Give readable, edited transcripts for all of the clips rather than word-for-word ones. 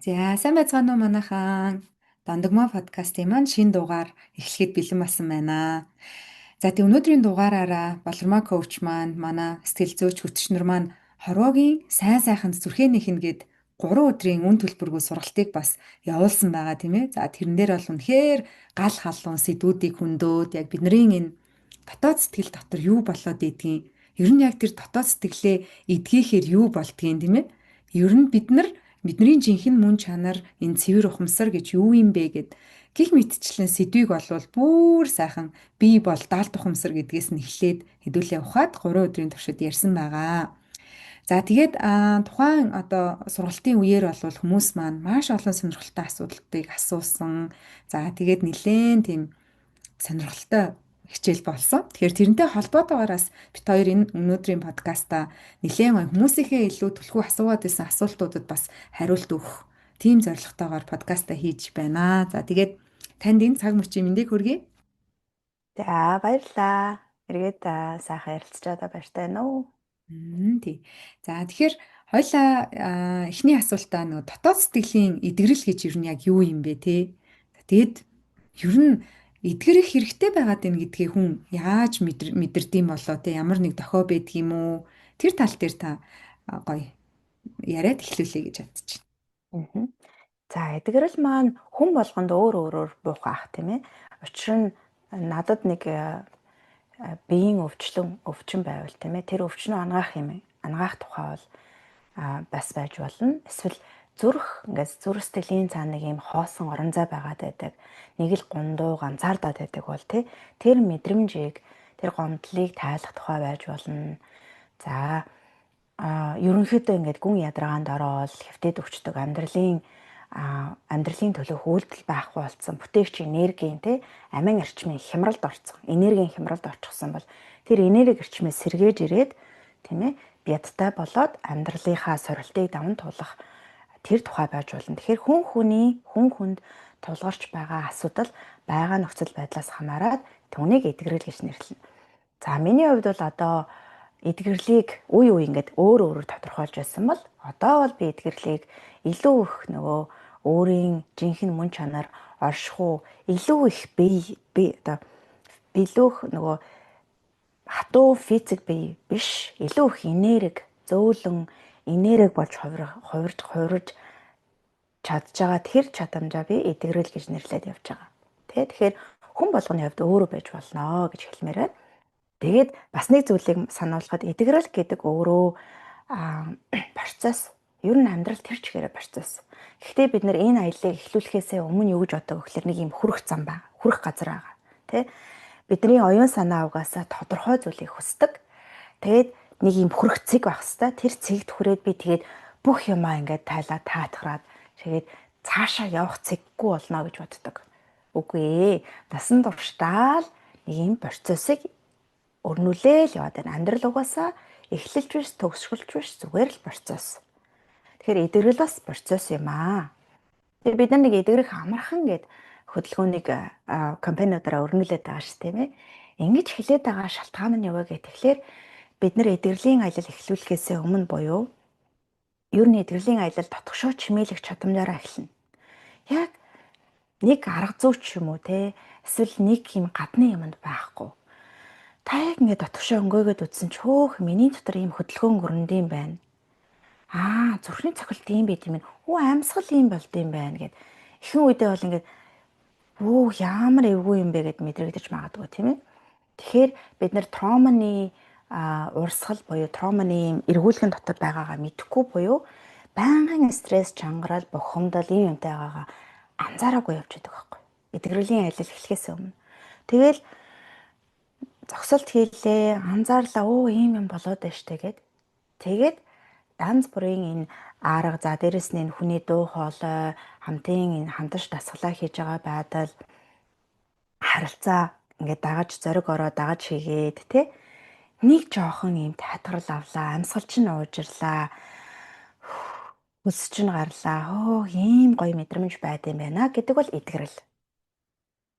За сайн байцгаана уу манайхан. Дондогмоо подкастын маань шинэ дугаар эхлэхэд бэлэн болсон байна. За тэг өнөөдрийн дугаараараа Болормоо коуч маань манай сэтгэл зүйч хөтчнөр маань хорвоогийн сайн сайханд зүрхэнийх нь гээд 3 өдрийн үн төлбөргүй сургалтыг бас явуулсан байгаа тийм ээ. За тэрэн дээр бол үнэхээр гал халуун сэдвүүдийг хөндөд яг бидний энэ дотоод сэтгэл дотор юу болоод идгийг ер нь яг тэр дотоод сэтгэлээ эдгийхээр юу болдгийг тийм ээ. Ер нь бидний жинхэнэ мөн чанар энэ цэвэр ухамсар гэж юу юм бэ гэд гих мэтчлэн сэдвийг болвол бүр сайхан би бол даалт ухамсар гэдгээс нь эхлээд хэдүүлээ ухаад 3 өдрийн туршид ярьсан байгаа. За тэгээд тухайн одоо сургалтын үеэр бол хүмүүс маань маш олон сонирхолтой асуудлыг асуусан. За тэгээд нэлээд тийм сонирхолтой хичээл болсон. Тэгэхээр тэрнтэй холбоотойгоороос бид хоёр энэ өнөөдрийн подкаста нэлээд хүмүүсийнхээ илүү түлхүү асуугаад байсан асуултуудад бас хариулт өгөх тийм зорилготойгоор подкаста хийж байна. За тэгээд танд энэ цаг мөчийн мэндийг хүргэе. За баярлалаа. Эргээд сайхан ярилцчаад баяртай байна уу? Тий. За тэгэхээр хоёлаа эхний асуултаа нөгөө дотоод сэтгэлийн эдгэрэл гэж юу нь яг юу юм бэ те? Тэгэд ер нь эдгэрэх хэрэгтэй байгаад байна гэдгийг хүн яаж мэдэрдэм болоо те ямар нэг дохио байдаг юм уу? Тэр тал дээр та гоё яриад эхлүүлэе гэж бодож Аа. За эдгэрэл маань хүн болгонд өөр өөрөөр буухаах тийм ээ. Учир нь надад нэг биеийн өвчин байвал тийм ээ. Тэр өвчнөө ангаах тухай бол бас байж болно. Эсвэл ингээд зүрх сэтгэлийн цаана нэг юм хоосон орон зай байгаад байдаг. Нэг л гундуу ганцаардаад байдаг бол тэр мэдрэмжийг тэр гомдлыг тайлах тухай байж болно. За ерөнхийдөө ингээд гүн ядаргаанд ороод хэвтээд өвчтөг амьдралын төлөөх үйлдэл байхгүй болсон бүтээгч энергийн амин эрчмийн хямралд орсон энергийн хямралд очихсан бол тэр энерги эрчмээ сэргээж ирээд тийм ээ бядтай болоод амьдралынхаа сорилтыг даван туулах тэр тухай байж болно. Тэгэхээр хүн хүнд тулгарч байгаа асуудал байгаа нөхцөл байдлаас хамаарат түүнийг эдгэрэл гэж нэрлэнэ. За миний хувьд бол одоо эдгэрлийг үе ингээд өөрөөр тодорхойлж байсан бол одоо бол би эдгэрлийг илүү их нөгөө өөрийн жинхэнэ мөн чанар оршихуу илүү их билүүх нөгөө хатуу физик бие биш илүү их энерги зөөлөн энерги болж хувирж чадж байгаа тэр чадамжаа би эдгэрэл гэж нэрлээд явж байгаа. Тэгэхээр хүн болгоны хувьд өөрөө байж болно гэж хэлмээр байна. Тэгээд бас нэг зүйлийг сануулхад эдгэрэл гэдэг өөрөө процесс. Ер нь амьдрал тэр чигээрээ процесс. Гэхдээ бид нэр энэ аяллыг эхлүүлэхээс өмнө юу гэж боддог гэхээр нэг юм хүрэх зам байгаа. Хүрэх газар байгаа. Бидний оюун санаа угаасаа тодорхой зүйлийг хүсдэг. Тэгээд нэг юм хүрэх цэг байх хэвээр. Тэр цэгт хүрээд би тэгээд бүх юмаа ингээд таатахраад тэгээд цаашаа явах цэггүй болно гэж боддог. Үгүй ээ. Насан туршдаа л нэг юм процессыг өрнүүлээл яваад байна. Амьдрал угаасаа эхлэлж биш, төгсгөлж биш, зүгээр л процесс. Тэгэхээр эдгэрэл бас процесс юм аа. Тэгээ бид нар нэг эдгэрэх амархан гэд хөдөлгөөнийг компаниудаараа өрнүүлээд байгаа ш тийм ээ. Ингэж хэлээд байгаа шалтгаан нь юу вэ гэхээр тэгэхээр бид нар эдгэрлийн аялал эхлүүлэхээс өмнө буюу ер нь эдгэрлийн аялал дотгошоо чимээлэх чадамжаараа эхэлнэ. Яг нэг арга зүй ч юм уу эсвэл нэг юм гадны юмд байхгүй. Та яг ингээд дотгошоо өнгөөгөөд үтсэн ч хөөх миний дотор ийм хөдөлгөөн өрнөдөм байна. Зүрхний цохилт ийм байт юм. Амьсгал ийм болд юм байна гэд. Ихэнх үедээ бол ингээд ямар эвгүй юм бэ гэд мэдрэгдэж магадгүй тийм ээ. Тэгэхээр бид нэр трауманы урсгал буюу трауманы эргүүлхэн дотор байгаагаа мэдэхгүй буюу байнгын стресс, чангараал, бухимдал ийм юмтай байгаагаа анзаараагүй явж байдаг байхгүй. Эдгэрлийн аялал эхлэхээс өмнө. Тэгэл зогсолт хийлээ, анзаарлаа ийм юм болоод байна штэ гэд. Тэгээд янз бүрийн энэ арга за дээрэс нь энэ хүний дуу хоолой хамтын энэ хамтарч дасгалаа хийж байгаа байдал харилцаа ингээд дагаж зориг ороо дагаж хийгээд нэг жоохон юм татгарал авлаа, амьсгал чинь уужрлаа, хүс чинь гарлаа, ийм гоё мэдрэмж байд юм байна гэдэг бол эдгэрэл.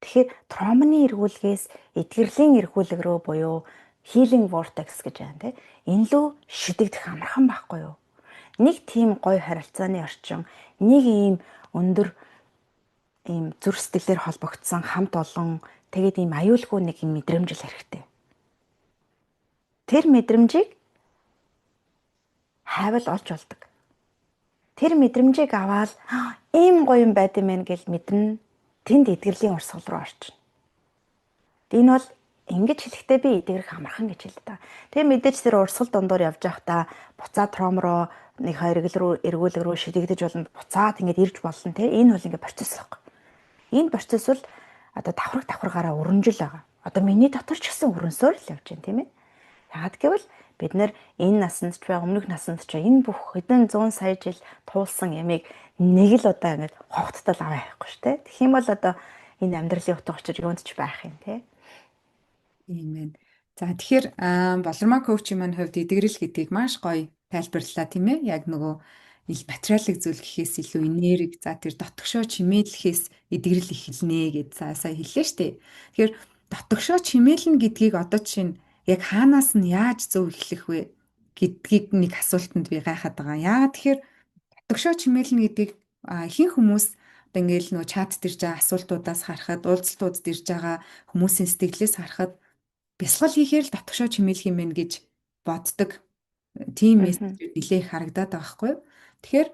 Тэгэхээр трауманы эргүүлгээс эдгэрлийн эргүүлэг рүү буюу healing vortex гэж байна Энэ лөө шидэгдэх амархан байхгүй юу? Нэг тийм гоё харилцааны орчин, нэг ийм өндөр ийм зүрх сэтгэлээр холбогдсон хамт олон тэгээд ийм аюулгүй нэг юм мэдрэмж л хэрэгтэй. Тэр мэдрэмжийг хайвал олж болдог. Тэр мэдрэмжийг аваад ийм гоё юм байд юм байна гэж мэднэ. Тэнд эдгэрлийн урсгал руу орчихно. Энэ бол ингэж хэлэхдээ би эдгэрх амархан гэж хэлдэг та. Тэгээ мэдээж тэр урсгал дундуур явж байхдаа буцаад тромроо нэг эргүүлэг рүү шидэгдэж болно. Буцаад ингэж ирж болно те. Энэ бол ингэ процесс байхгүй. Энэ процесс бол одоо давхаргаараа өрнжил байгаа. Одоо миний дотор ч гэсэн өрнсөөр л явж байна тийм ээ. Яагаад гэвэл бид нэр энэ насанд ч бай өмнөх насанд ч энэ бүх хэдэн 100 сая жил туулсан ямиг нэг л удаа ингэж ховгттал аваа явахгүй шүү дээ. Тэгэх юм бол одоо энэ амьдралын утга учир юунд ч байх юм те. Тийм ээ. За тэгэхээр болормоо коучийн маань хувьд эдгэрэл гэдгийг маш гоё тайлбарлалаа тийм ээ. Яг нөгөө материалын зүйл гэхээс илүү энерги за тэр дотгошоо чимээдлэхээс эдгэрэл эхэлнэ гэд сая хэллээ шүү дээ. Тэгэхээр дотгошоо чимээлнэ гэдгийг одоо жишээ нь яг хаанаас нь яаж зөв эхлэх вэ гэдгийг нэг асуултанд би гайхаад байгаа. Яагаад тэгэхээр дотгошоо чимээлнэ гэдгийг ихэнх хүмүүс одоо ингээл нөгөө чат дэрж байгаа асуултуудаас харахад уулзалтууд дэрж байгаа хүмүүсийн сэтгэлээс харахад бясалгал хийхээр л дотгошоо чимээлэх юм байна гэж боддог. Тийм мессежүүд нэлээх харагдаад байгаа хгүй. Тэгэхээр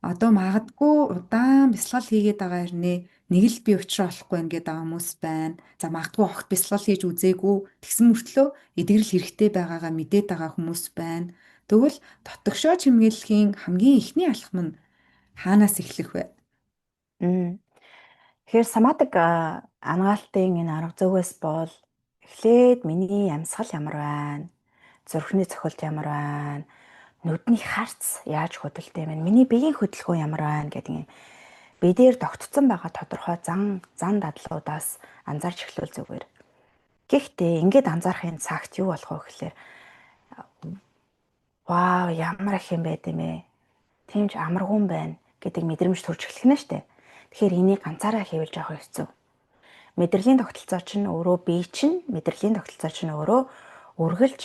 одоо магадгүй удаан бясалгал хийгээд байгаа хэрнээ нэг л би учраа олохгүй байна гэдэг хүмүүс байна. За магадгүй огт бясалгал хийж үзээгүй тэгсэн мөртлөө эдгэрэл хэрэгтэй байгаагаа мэдээд байгаа хүмүүс байна. Тэгвэл дотгошоо чимээлийн хамгийн ихний алхам нь хаанаас эхлэх вэ? Тэгэхээр самадаг ангаалтын энэ арга зүйгээс бол эхлээд миний амьсгал ямар байна? Зүрхний цохилт ямар байна? Нүдний харц яаж хөдөлтэй байна? Миний биеийн хөдөлгөөн ямар байна гэдэг юм. Бидээр тогтцсон байгаа тодорхой зан дадлуудаас анзаарч эхлүүл зүгээр. Гэхдээ ингээд анзаарахын цагт юу болох вэ гэхээр вау ямар их юм байд юм бэ? Тийм ч амаргүй байна гэдэг мэдрэмж төрж эхлэх нь штэ. Тэгэхээр энийг ганцаараа хийвэл жоох хэцүү. Мэдрэлийн тогтолцоо чинь өөрөө бие чинь мэдрэлийн тогтолцоо чинь өөрөө үргэлж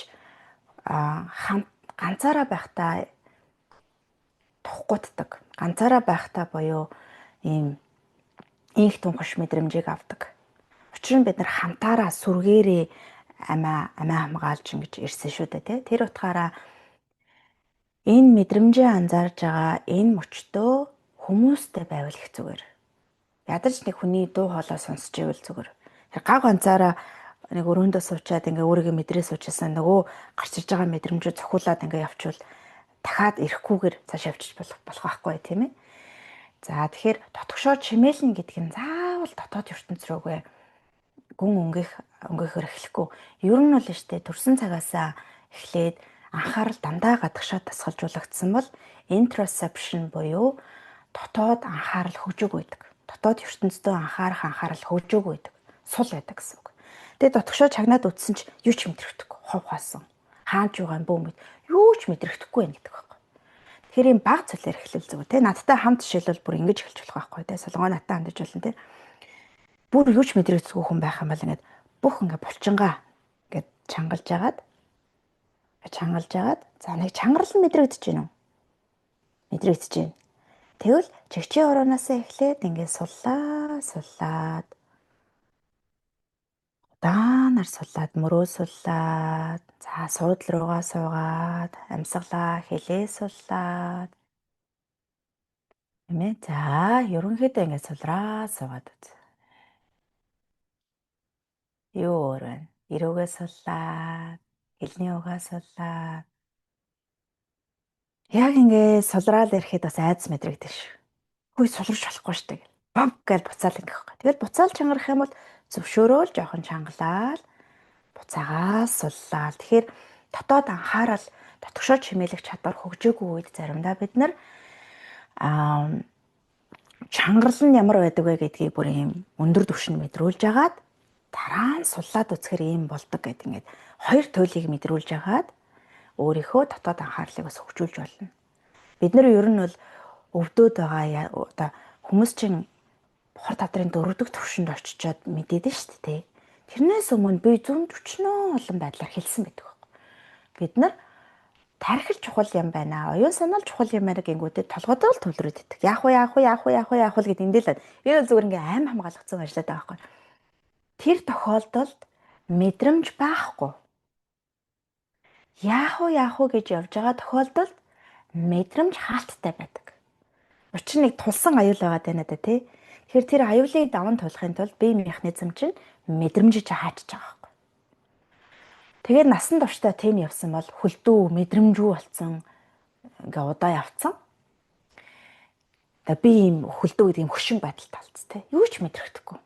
ганцаараа байхдаа тухгууддаг. Ганцаараа байхдаа буюу ийм инх тунхаш мэдрэмжийг авдаг. Учир нь бид нар хамтаараа сүргээрээ амиа хамгаалж ингэж ирсэн шүү дээ тий. Тэр утгаараа энэ мэдрэмжээ анзаарж байгаа энэ мөчтөө хүмүүстэй байвал их зүгээр. Ядаж нэг хүний дуу хоолой сонсч ивэл зүгээр. Тэр гав ганцаараа нэг өрөөндөө суучаад ингээ өөрийгөө мэдрээ суучсан нөгөө гарч иж байгаа мэдрэмжөө цохиулаад ингээ явчвал дахиад ирэхгүйгээр цааш явчих болох байхгүй тийм ээ. За тэгэхээр дотгошоо чимээлнэ гэдэг нь заавал дотоод ертөнц рүүгээ гүн өнгөөхөр эхлэхгүй. Ер нь бол штэ төрсэн цагаасаа эхлээд анхаарал дандаа гадагшаа тасгалжуулагдсан бол introspection буюу дотоод анхаарал хөгжөг байдаг. Дотоод ертөнцийн анхаарах анхаарал хөгжөг байдаг. Сул байдаг гэсэн үг. Тэгээ дотгошоо чагнаад үтсэн ч юу ч мэдрэхдэггүй. Хов хаасан. Хаанч байгаа юм бөө мэд. Юу ч мэдрэхдэггүй юм гэдэг байхгүй. Тэгэхээр юм баг зүйлээр эхлэл зүг те. Надтай хамт жишээлбэл бүр ингэж эхэлж болох байхгүй те. Солонгоо надтай хамтж болно те. Бүр юу ч мэдрэхдэггүй хүн байх юм бол ингээд бүх ингээд булчингаа ингээд чангалж агаад за нэг чангарал нь мэдрэгдэж байна уу? Мэдрэгдэж байна. Тэгвэл чигчээ орооноосоо эхлээд ингээд суллаад удаанаар суллаад мөрөө суллаад за суудл руугаа суугаад амьсгалаа хэлээ суллаад эмээ за ерөнхийдөө ингээд сулраа суугаад үз. Юу өөр вэ? Ирүүгээ суллаад хэлний угаа суллаад яг ингээд сулраад ирэхэд бас айдас мэдрэгдэж шүү. Хөөе сулрч болохгүй шүү дээ. Бов гэж буцаал ингэх байхгүй. Тэгэл буцаал чангарах юм бол зөвшөөрөөл жоохон чангалаад буцаагаа суллаа. Тэгэхээр дотоод анхаарал дотгошоо чимээлэх чадвар хөгжөөгүй үед заримдаа бид нар чангарал нь ямар байдаг вэ гэдгийг бүр юм өндөр түвшинд мэдрүүлж агаад дараа нь суллаад үзэхэр ийм болдог гэдэг ингээд хоёр туйлыг мэдрүүлж агаад өөрийнхөө дотоод анхаарлыг бас хөгжүүлж болно. Бид нар ер нь бол өвдөд байгаа одоо хүмүүс чинь бохор тадрын 4-р түвшинд очичоод мэдээд нь шүү дээ. Тэрнээс өмнө би 140 олон байдлаар хэлсэн байдаг. Бид нар тархил чухал юм байна. Оюун санаа чухал юм байна гингүүдэд толгойдоо л төвлөрөөд идэх. Яах вэ, яах вэ, яах вэ, яах вэ, яах вэ гэд эндээлээд. Энэ бол зүгээр ингээ аим хамгаалгацсан ажиллаад байгаа байхгүй. Тэр тохиолдолд мэдрэмж байхгүй. Яах вэ гэж явж байгаа тохиолдолд мэдрэмж хаалттай байдаг. Учир нь нэг тулсан аюул байгаа даа надад тий. Тэгэхээр тэр аюулыг даван туулахын тулд бие механизм чинь мэдрэмжиж хаачж байгаа байхгүй. Тэгээд насан туршдаа тийм явсан бол хөлдөө мэдрэмжүү болсон ингээ удаа явцсан. Би ийм хөлдөө гэдэг юм хөшин байдалтай болц тий. Юу ч мэдрэхдэггүй.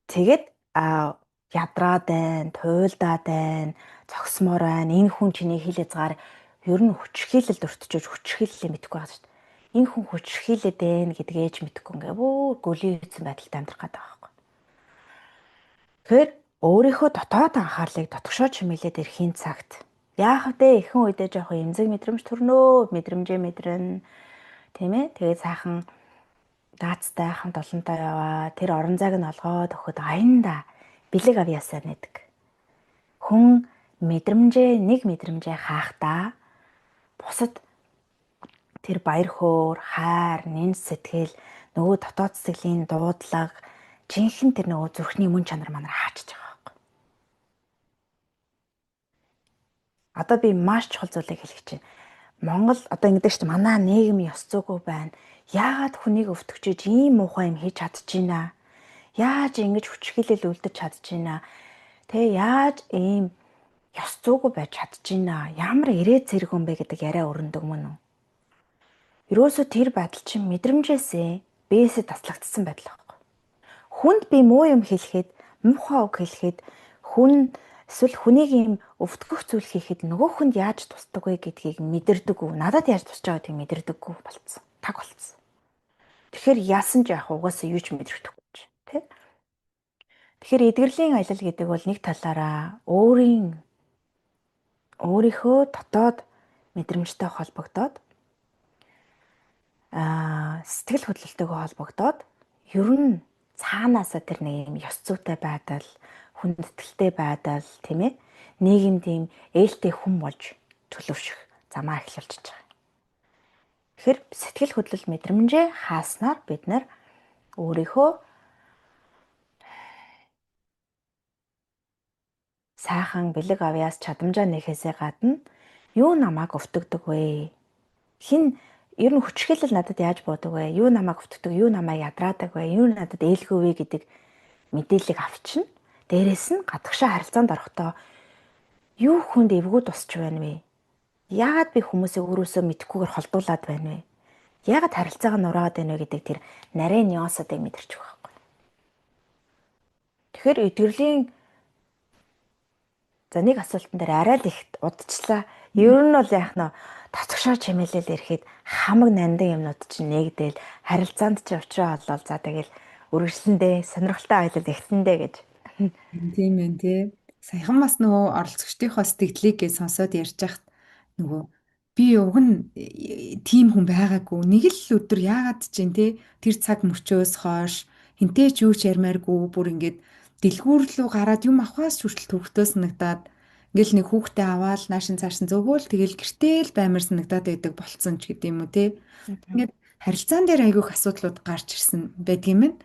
Тэгээд ядраад байна, туйлдаад байна, цогсмоор байна. Энэ хүн чиний хил хязгаар ер нь хүчрхийлэлд өртөж хүчрхийллээ мэдэхгүй байгаа шүү дээ. Энэ хүн хүчрхийлээд байна гэдгээ ч мэдэхгүй ингээ бүр гөлийн үйсэн байдалтай амьдрах гэдэг байгаа байхгүй. Тэгэхээр өөрийнхөө дотоод анхаарлыг дотгошоо чимээлээд ирэхийн цагт яах вэ? Ихэнх үедээ жоох эмзэг мэдрэмж төрнөө, мэдрэмжээ мэдрэн тийм ээ. Тэгээд сайхан даацтай хамт олонтой яваа. Тэр орон зайг нь олгоод өгөхөд аянда бэлэг авьяасаар нэдэг. Хүн нэг мэдрэмжээ хаахдаа бусад тэр баяр хөөр, хайр, нэнс сэтгэл, нөгөө дотоод сэтгэлийн дуудлага, жинхэнэ тэр нөгөө зүрхний мөн чанар манаар хаачиж байгаа байхгүй. Одоо би маш чухал зүйлийг хэлэх чинь. Монгол одоо ингэдэг шүү дээ. Манай нийгэм ёс зүйгүй байна. Яагаад хүнийг өвтгчиж ийм муухай юм хийж чадчихна? Яаж ингэж хүчрхийлэл үлдэж чадчихна? Тэ яаж ийм ёс зүйгүй байж чадчихна? Ямар ирээд зэрэг юм бэ гэдэг яриа өрнөдөг мөн үү? Ерөөсө тэр байдал чинь мэдрэмжээсээ бээсээ таслагдсан байдал байхгүй. Хүнд би муу юм хэлэхэд, муухай үг хэлэхэд, хүн эсвэл хүнийг ийм өвтгөх зүйл хийхэд нөгөө хүнд яаж тусдаг вэ гэдгийг мэдэрдэггүй. Надад яаж тусч байгааг тийм мэдэрдэггүй болцсон. Таг болцсон. Тэгэхээр яасан ч яах угаасаа юу ч мэдрэхдэггүй ч тий. Тэгэхээр эдгэрлийн аялал гэдэг бол нэг талаараа өөрийнхөө дотоод мэдрэмжтэй холбогдоод сэтгэл хөдлөлтөйгөө холбогдоод ер нь цаанаасаа тэр нэг юм ёс зүйтэй байдал, хүндэтгэлтэй байдал тийм ээ нийгэмд ийм ээлтэй хүн болж төлөвшөх замаа эхлүүлж байгаа. Тэгэхээр сэтгэл хөдлөл мэдрэмжээ хааснаар бид нар өөрийнхөө сайхан бэлэг авьяас чадамжаа нэхээсээ гадна юу намайг өвтгдөг вэ? Хин ер нь хүчрхийлэл надад яаж буудаг вэ? Юу намайг өвтгдөг, юу намайг ядраадаг вэ? Юу надад ээлгүй вэ гэдэг мэдээллийг авчна. Дээрээс нь гадагшаа харилцаанд орохдоо юу хүнд эвгүй тусч байна вэ? Яагаад би хүмүүсээ өөрөөсөө мэдхгүйгээр холдуулад байна вэ? Яагаад харилцааг нь нураад байна вэ гэдэг тэр нарийн нюансуудыг мэдэрч байгаа байхгүй. Тэгэхээр эдгэрлийн за нэг асуултан дээр арай л их удажлаа. Ер нь бол яах нь татгшаа чимээлэл ирэхэд хамаг нандин юмнууд чинь нэгдээл харилцаанд чи учраа олол за тэгэл үргэлжлэндээ сонирхолтой аялал эхлэндээ гэж. Тийм ээ тий. Саяхан бас нөгөө оролцогчдийнхоо сэтгэлийг сонсоод ярьж байхад нөгөө би уг нь тийм хүн байгаагүй. Нэг л өдөр яагаад ч юм те тэр цаг мөчөөс хойш хинтээ ч юу ч ярмааргүй бүр ингээд дэлгүүр рүү гараад юм авахаас ч хүртэл төвхтөө санагдаад ингээл нэг хүүхдээ аваад наашин цаашин зөөгөөл тэгэл гэртээ л баймар санагдаад байдаг болцсон ч гэдэм юм уу те. Ингээд харилцаан дээр айгүйх асуудлууд гарч ирсэн байдгийм байна.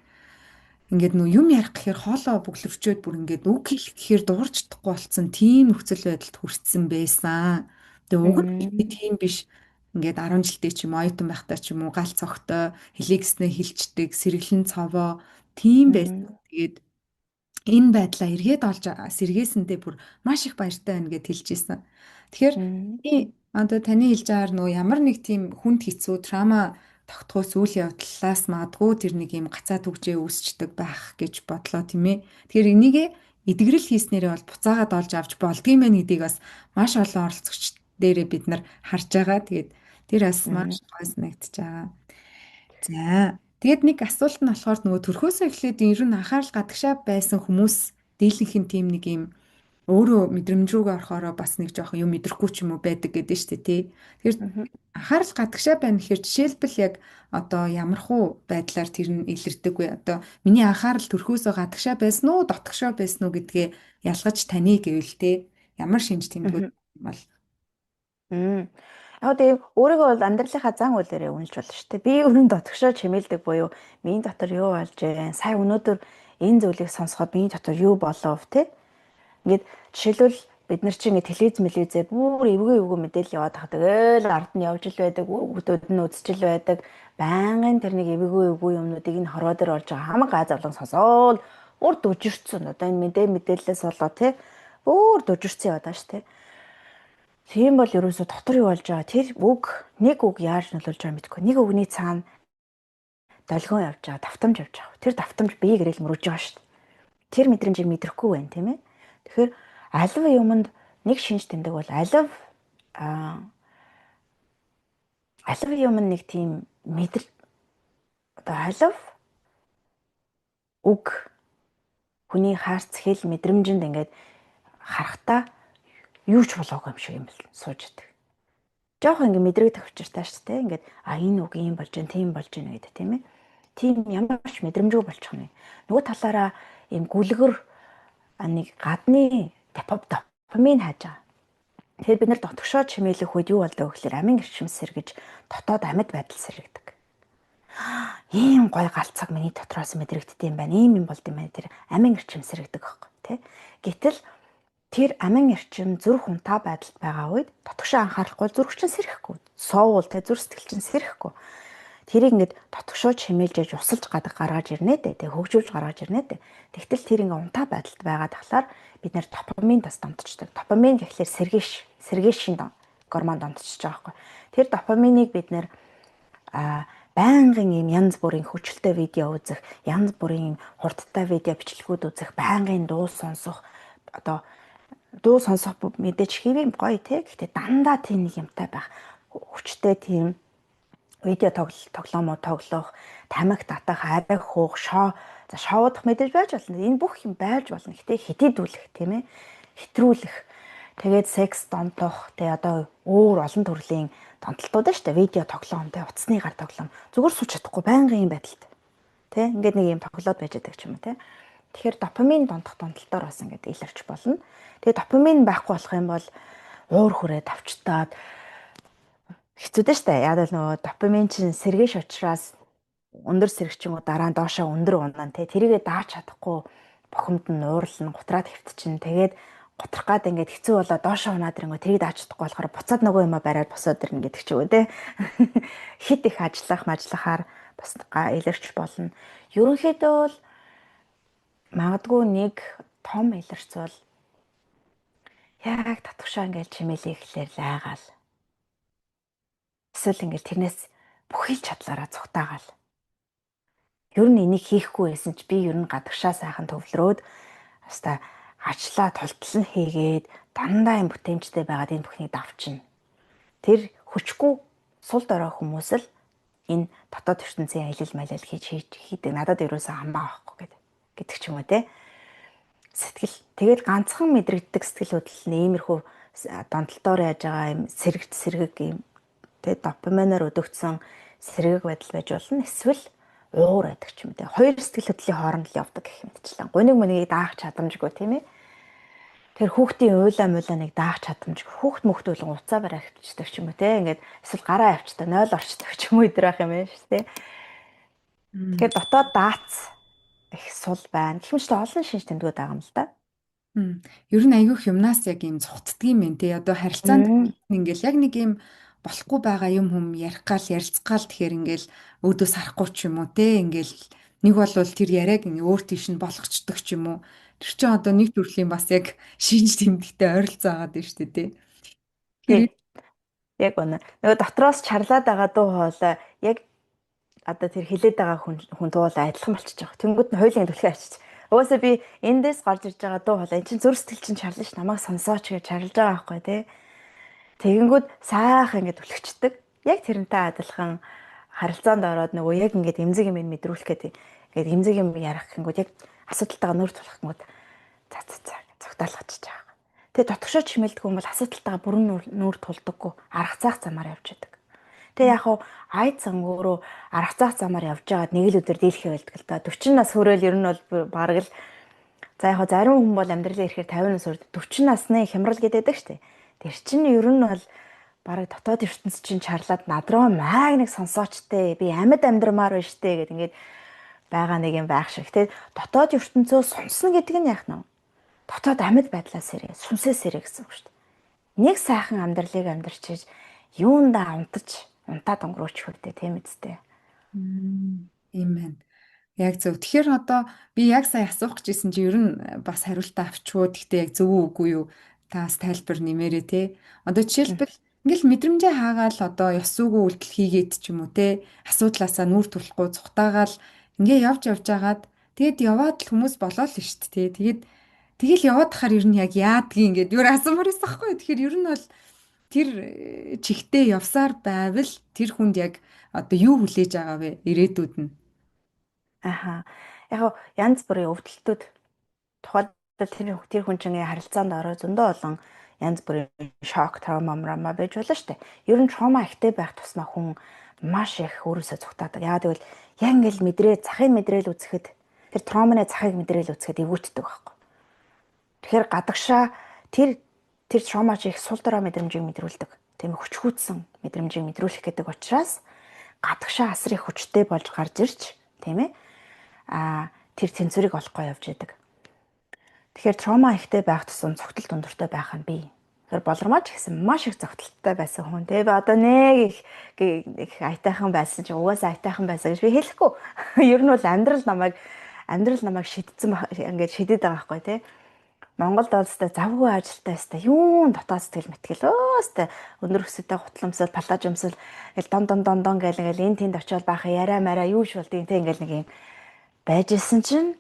Ингээд нөө юм ярих гэхээр хоолоо бүглэрчөөд бүр ингээд үг хэлэх гэхээр дуурч чадахгүй болцсон тийм нөхцөл байдалд хүрсэн байсан. Тэгээ уг нь тийм биш. Ингээд 10 жилдээ ч юм оюутан байхдаа ч юм уу галц цогтой хэлийгснээ хилчдэг, сэргэлэн цовоо тийм байсан. Тэгээд энэ байдлаа эргээд олж сэргээсэндээ бүр маш их баяртай байна гэд хэлж ийсэн. Тэгэхээр одоо таны хэлж байгаагаар нөө ямар нэг тийм хүнд хэцүү трама тогтхоос үйл явдлаас магадгүй тэр нэг юм гацаад үгжээ үүсчдэг байх гэж бодлоо тийм ээ. Тэгэхээр энийг эдгэрэл хийснээрээ бол буцаагаад олж авч болдгийм байх гэдгийг бас маш олон оролцогч дээрээ бид нар харж байгаа. Тэгээд тэр бас маш гой санагдчихж байгаа. За тэгээд нэг асуулт нь болохоор нөгөө төрхөөсөө эхлээд ер нь анхаарал гадагшаа байсан хүмүүс дийлэнх тийм нэг юм өөрөө мэдрэмж рүүгээ орохороо бас нэг жоох юм мэдрэхгүй ч юм уу байдаг гэдэг нь шүү дээ тий. Тэгэхээр анхаарал гадагшаа байна гэхээр жишээлбэл яг одоо ямархуу байдлаар тэр нь илэрдэг вэ? Одоо миний анхаарал төрхөөсөө гадагшаа байсан уу, дотгошоо байсан уу гэдгээ ялгаж таны гэвэл тий. ямар шинж тэмдгүүд Мгм. бол Мм. Яг тийм өөрийгөө бол амьдралынхаа зан үйлээрээ үнэлж болно шүү дээ. Би өрн дотгошоо чимээлдэг буюу миний дотор юу болж байна? Сая өнөөдөр энэ зүйлийг сонсоход миний дотор юу болов те? Ингээд жишээлбэл бид нар чинь ингээд телевизээ бүр эвгүй эвгүй мэдээлэл яваад тахдаг. Тэгэл ард нь явж ил байдаг, хүүхдүүд нь үзчихэл байдаг. Байнгын тэр нэг эвгүй эвгүй юмнуудыг энэ хорвоо дээр орж байгаа хамаг гай завлан сонсоол бүр дүжирцэн. Одоо энэ мэдээлэлээс болоо те бүр дүжирцэн яваад байгаа шүү те. Тийм бол ерөөсө дотор юу болж байгаа тэр нэг үг яаж нөлөөлж байгааг мэдэхгүй. Нэг үгний цаана долгион явж байгаа, давтамж явж байгаа. Тэр давтамж биеийг ирэл мөрөж байгаа шүү дээ. Тэр мэдрэмжийг мэдрэхгүй байна тийм ээ. Тэгэхээр алив юмд нэг шинж тэмдэг бол а алив юм нэг тийм одоо алив үг хүний хаарц хэл мэдрэмжинд ингээд харахтаа юу ч болоогүй юм шиг юм бэл сууж идэг. Жохон ингээд мэдрэгдэх учиртай шүү дээ. Ингээд энэ үг ийм болж гэн, тийм болж гэн гэдэг тийм ээ. Тийм ямар ч мэдрэмжгүй болчих нь. Нөгөө талаараа ийм гүлгэр нэг гадны допамин хааж байгаа. Тэгэхээр бид нар дотгошоо чимээлэх үед юу болдог вэ гэхээр амин эрчим сэргэж дотоод амьд байдал сэргэгдэг. Ийм гой галцаг миний дотроос мэдрэгддэг юм байна. Ийм юм болд юм байна. Тэр амин эрчим сэргэгдэг байхгүй тий. Гэтэл тэр амин эрчим зүрх унтаа байдалд байгаа үед дотгошоо анхаарахгүй зүрх чинь сэрэхгүй. Соовол тий зүрх сэтгэл чинь сэрэхгүй. Тэрийг ингээд дотгошоо чимээлж яж усалж гаргаж ирнэ дээ. Тэг хөгжүүлж гаргаж ирнэ дээ. Тэгтэл тэр ингээд унтаа байдалд байгаа тахлаар бид нэр допамин тас дамтчихдаг. Допамин гэхлээр сэргээшин гормон дамтчихж байгаа байхгүй. Тэр допаминыг бид нэр байнгын юм янз бүрийн хүчтэй видео үзэх, янз бүрийн хурдтай видео бичлэгүүд үзэх, байнгын дуу сонсох, одоо дуу сонсох мэдээж хэвийн гоё те. Гэхдээ дандаа тийм нэг юмтай байх. Хүчтэй тийм видео тоглоомоо тоглох, тамхи татах, арай хуух, шоудах мэдээж байж болно. Энэ бүх юм байж болно. Гэтэ хитэдүүлэх тийм ээ. Хэтрүүлэх. Тэгээд секс донтох, тэгээ одоо өөр олон төрлийн донтолтууд шүү дээ. Видео тоглоом, тэгээ утасны гар тоглоом. Зүгээр сууж чадахгүй байнгын юм байдалд. Тэ? Ингээд нэг юм тоглоод байж байгаа ч юм уу те. Тэгэхээр допамин донтох донтолтоор бас ингээд илэрч болно. Тэгээ допамин байхгүй болох юм бол уур хүрээ давчтаад хэцүү дээ штэ. Яг л нөгөө допамин чинь сэргээш учраас өндөр сэрэгчингүү дараа нь доошоо өндөр унаа те. Тэрийгэ дааж чадахгүй бохомд нь уурлна, гутраад хэвтчихин. Тэгээд готрох гад ингээд хэцүү болоо доошоо унаад ирэнгөө тэрийг дааж чадахгүй болохоор буцаад нөгөө юм бариад босоод ирнэ гэдэг ч юм уу те. Хит их ажиллахаар бас илэрч болно. Ерөнхийдөө бол магадгүй нэг том илэрч бол яг татгшаа ингээд чимээлээ ихлээр лайгаал. Эсвэл ингээд тэрнээс бүхий л чадлаараа цугтаагаал. Ер нь энийг хийхгүй байсан ч би ер нь гадагшаа сайхан төвлөрөөд хаста ажлаа тултлан хийгээд дандаа юм бүтээмжтэй байгаад энэ бүхнийг давчна. Тэр хүчгүй сул дорой хүмүүс л энэ дотоод ертөнцийн аялал малал хийдэг. Надад ерөөсөө хамаа байхгүй гэдэг ч юм уу те. Сэтгэл тэгээд ганцхан мэдрэгддэг сэтгэл хөдлөл нь иймэрхүү донтолтоор яаж байгаа юм сэрэг юм тэгээд допаминаар өдөгдсөн сэрэг байдал байж болно. Эсвэл уур байдаг ч юм те. Хоёр сэтгэл хөдлөлийн хооронд л явдаг гэх мэтчлэн. Гуниг мөнийг даах чадамжгүй тийм ээ. Тэр хүүхдийн уйлаа-муулааныг даах чадамжгүй. Хүүхд мөхтөл уцаа барай авчдаг ч юм уу те. Ингээд эсвэл гараа авчдаг, 0 орчдаг ч юм уу өдрөх юм байна шүү те. Тэгэхээр дотоод даац их сул байна. Гэх мэт олон шинж тэмдгүүд байгаа юм л да. Ер нь айгүйх юмнаас яг юм цухтдгийм юм те. Одоо харилцаанд ингээл яг нэг юм болохгүй байгаа юм хүм ярих гал ярилцгаал тэгэхээр ингээл өөдөөс харахгүй ч юм уу те. Ингээл нэг болвол тэр яриаг өөр тийш нь болгочдөг ч юм уу. Тэр чинь одоо нэг төрлийн бас яг шинж тэмдэгтэй ойролцоо байгаа дээ шүү дээ те. Яг үнэ. Нөгөө дотроос чарлаад байгаа дуу хоолой яг одоо тэр хилээд байгаа хүн дуулаа адилхан болчихж байгаа. Тэнгүүд нь хоёулын түлхээ ачиж. Угаасаа би эндээс гарч ирж байгаа дуу хоолой эн чинь зүрх сэтгэл чинь чарлаж намайг сонсооч гэж чарлаж байгаа байхгүй тий. Тэгэнгүүт сайхан ингээд түлхчихдэг. Яг тэрнтэй адилхан харилцаанд ороод нөгөө яг ингээд эмзэг юм мэдрүүлэх гэдэг. Ингээд эмзэг юм ярих гингүүд яг асуудалтайгаа нүүр тулах гингүүд цогтоолгочихж байгаа. Тэгээ дотгошоо чимэлдэг хүн бол асуудалтайгаа бүрэн нүүр тулдаггүй арга цаах замаар явж байдаг. Тэгээ яг хуу айд сан өөрөө арга цаах замаар явж байгаад нэг л өдөр дийлхий байлдаг л да. 40 нас хүрээл ер нь бол бараг л За яг зарим хүн бол амьдралаа ирэхээр 50 нас хүрээд 40 насны хямрал гэдэг штеп. Тэр чинь ер нь бол бараг дотоод ертөнц чинь чарлаад над руу маяг нэг сонсоочтой би амьд амьдрмаар байна штэ гэд ингээд байгаа нэг юм байх шиг. Тэ дотоод ертөнцөө сонсно гэдэг нь яах нь вэ? Дотоод амьд байдлаас ирээ, сүнсээс ирээ гэсэн үг штэ. Нэг сайхан амьдралыг амьдрчиж юундаа унтаад өнгөрөөч хүрдэ тийм үстэй. Тийм байна. Яг зөв. Тэгэхээр одоо би яг сая асуух гэжсэн чи ер нь бас хариултаа авчгүй. Гэхдээ яг зөв үгүй юу? Таас тайлбар нэмээрээ те. Одоо жишээлбэл ингээл мэдрэмжээ хаагаал одоо ёс зүгөө үйлдэл хийгээд ч юм уу те. Асуудлаасаа нүүр тулахгүй цухтаагаал ингээ явж байгаад тэгэд яваад л хүмүүс болоо л шүү дээ те. Тэгэл яваад хахаар ер нь яг яадгийг ингээд юу асуумаар байсан байхгүй. Тэгэхээр ер нь бол тэр чигтээ явсаар байвал тэр хүнд яг одоо юу хүлээж байгаа вэ? Ирээдүйд нь. Аха. Яг янз бүрийн өвдөлтүүд тухайлбал тэр хүн чинь харилцаанд ороо зөндөө олон янз бүрийн шок, травма, мрама байж болно шүү дээ. Ер нь травма ихтэй байх тусмаа хүн маш их өөрөөсөө цугтаадаг. Яагаад гэвэл яг ингээл захын мэдрээл үзэхэд тэр травманы захыг мэдрээл үзэхэд эвгүүцдэг байхгүй. Тэгэхээр гадагшаа тэр травма чи их сул дорой мэдрэмжийг мэдрүүлдэг. Тийм хүчгүүцсэн мэдрэмжийг мэдрүүлэх гэдэг учраас гадагшаа асар их хүчтэй болж гарч ирж тийм ээ тэр тэнцвэрийг олохгүй явж идэг. Тэгэхээр травма ихтэй байх тусам цогтол дундуртай байх нь бий. Тэгэхээр болормооч гэсэн маш их цогтолттой байсан хүн. Тэгээ одоо нэг их айтайхан байсан чи угаасаа айтайхан байсан гэж би хэлэхгүй. Ер нь бол амьдрал намайг шидсэн ингээд шидэд байгаа байхгүй тий. Монголд бол өстой завгүй ажилтаа өстой юун дотоод сэтгэл мэтгэл өстой өндөр өсөйтэй гутламсал палаж өмсөл ингээл дон гэл энэ тэнд очиод баха яриа мараа юу ш болдгийг тий ингээл нэг юм байж исэн чинь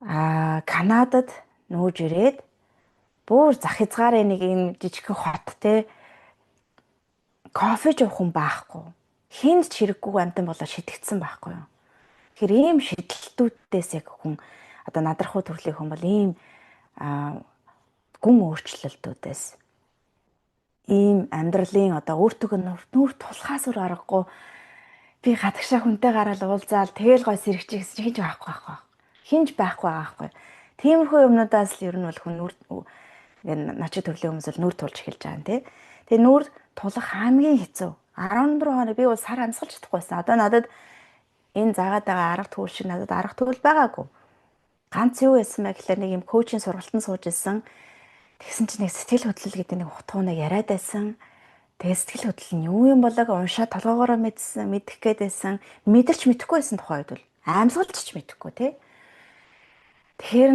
Канадад нүүж ирээд бүр зах хязгаарын нэг юм жижигхэн хот те кофе жуух хүн байхгүй. Хинд ч хэрэггүй амтан болоо шидэгдсэн байхгүй юу. Тэгэхээр ийм шидэлтүүдээс яг хүн одоо надрахуу төрлийн хүн бол ийм гүн өөрчлөлтүүдээс ийм амьдралын одоо өөртөө нүр тулхаас өөр аргагүй би гадагшаа хүнтэй гараад уулзаал тэгэл гой сэрэгчих гэсэн хинж байхгүй. Хинж байхгүй байгаа байхгүй. Тиймэрхүү юмнуудаас л ер нь бол хүн ингээд начи төрлийн хүмүүс л нүр тулж эхэлж байгаа юм тий. Тэгээ нүр тулах хамгийн хэцүү. 14 хоног би бол сар амьсгалж чадахгүйсэн. Одоо надад энэ заагаад байгаа арга түвэл шиг надад арга түвэл байгаагүй. Ганц юу байсан бэ гэхээр нэг юм коучинг сургалтанд сууж ирсэн. Тэгсэн чинь нэг сэтгэл хөдлөл гэдэг нэг утгууныг яриад байсан. Тэгээ сэтгэл хөдлөл нь юу юм болоог уншаад толгоогоороо мэдэх гээд байсан. Мэдэрч мэдэхгүй байсан тухайд бол аимсгалж ч мэдэхгүй тий. Тэгэхээр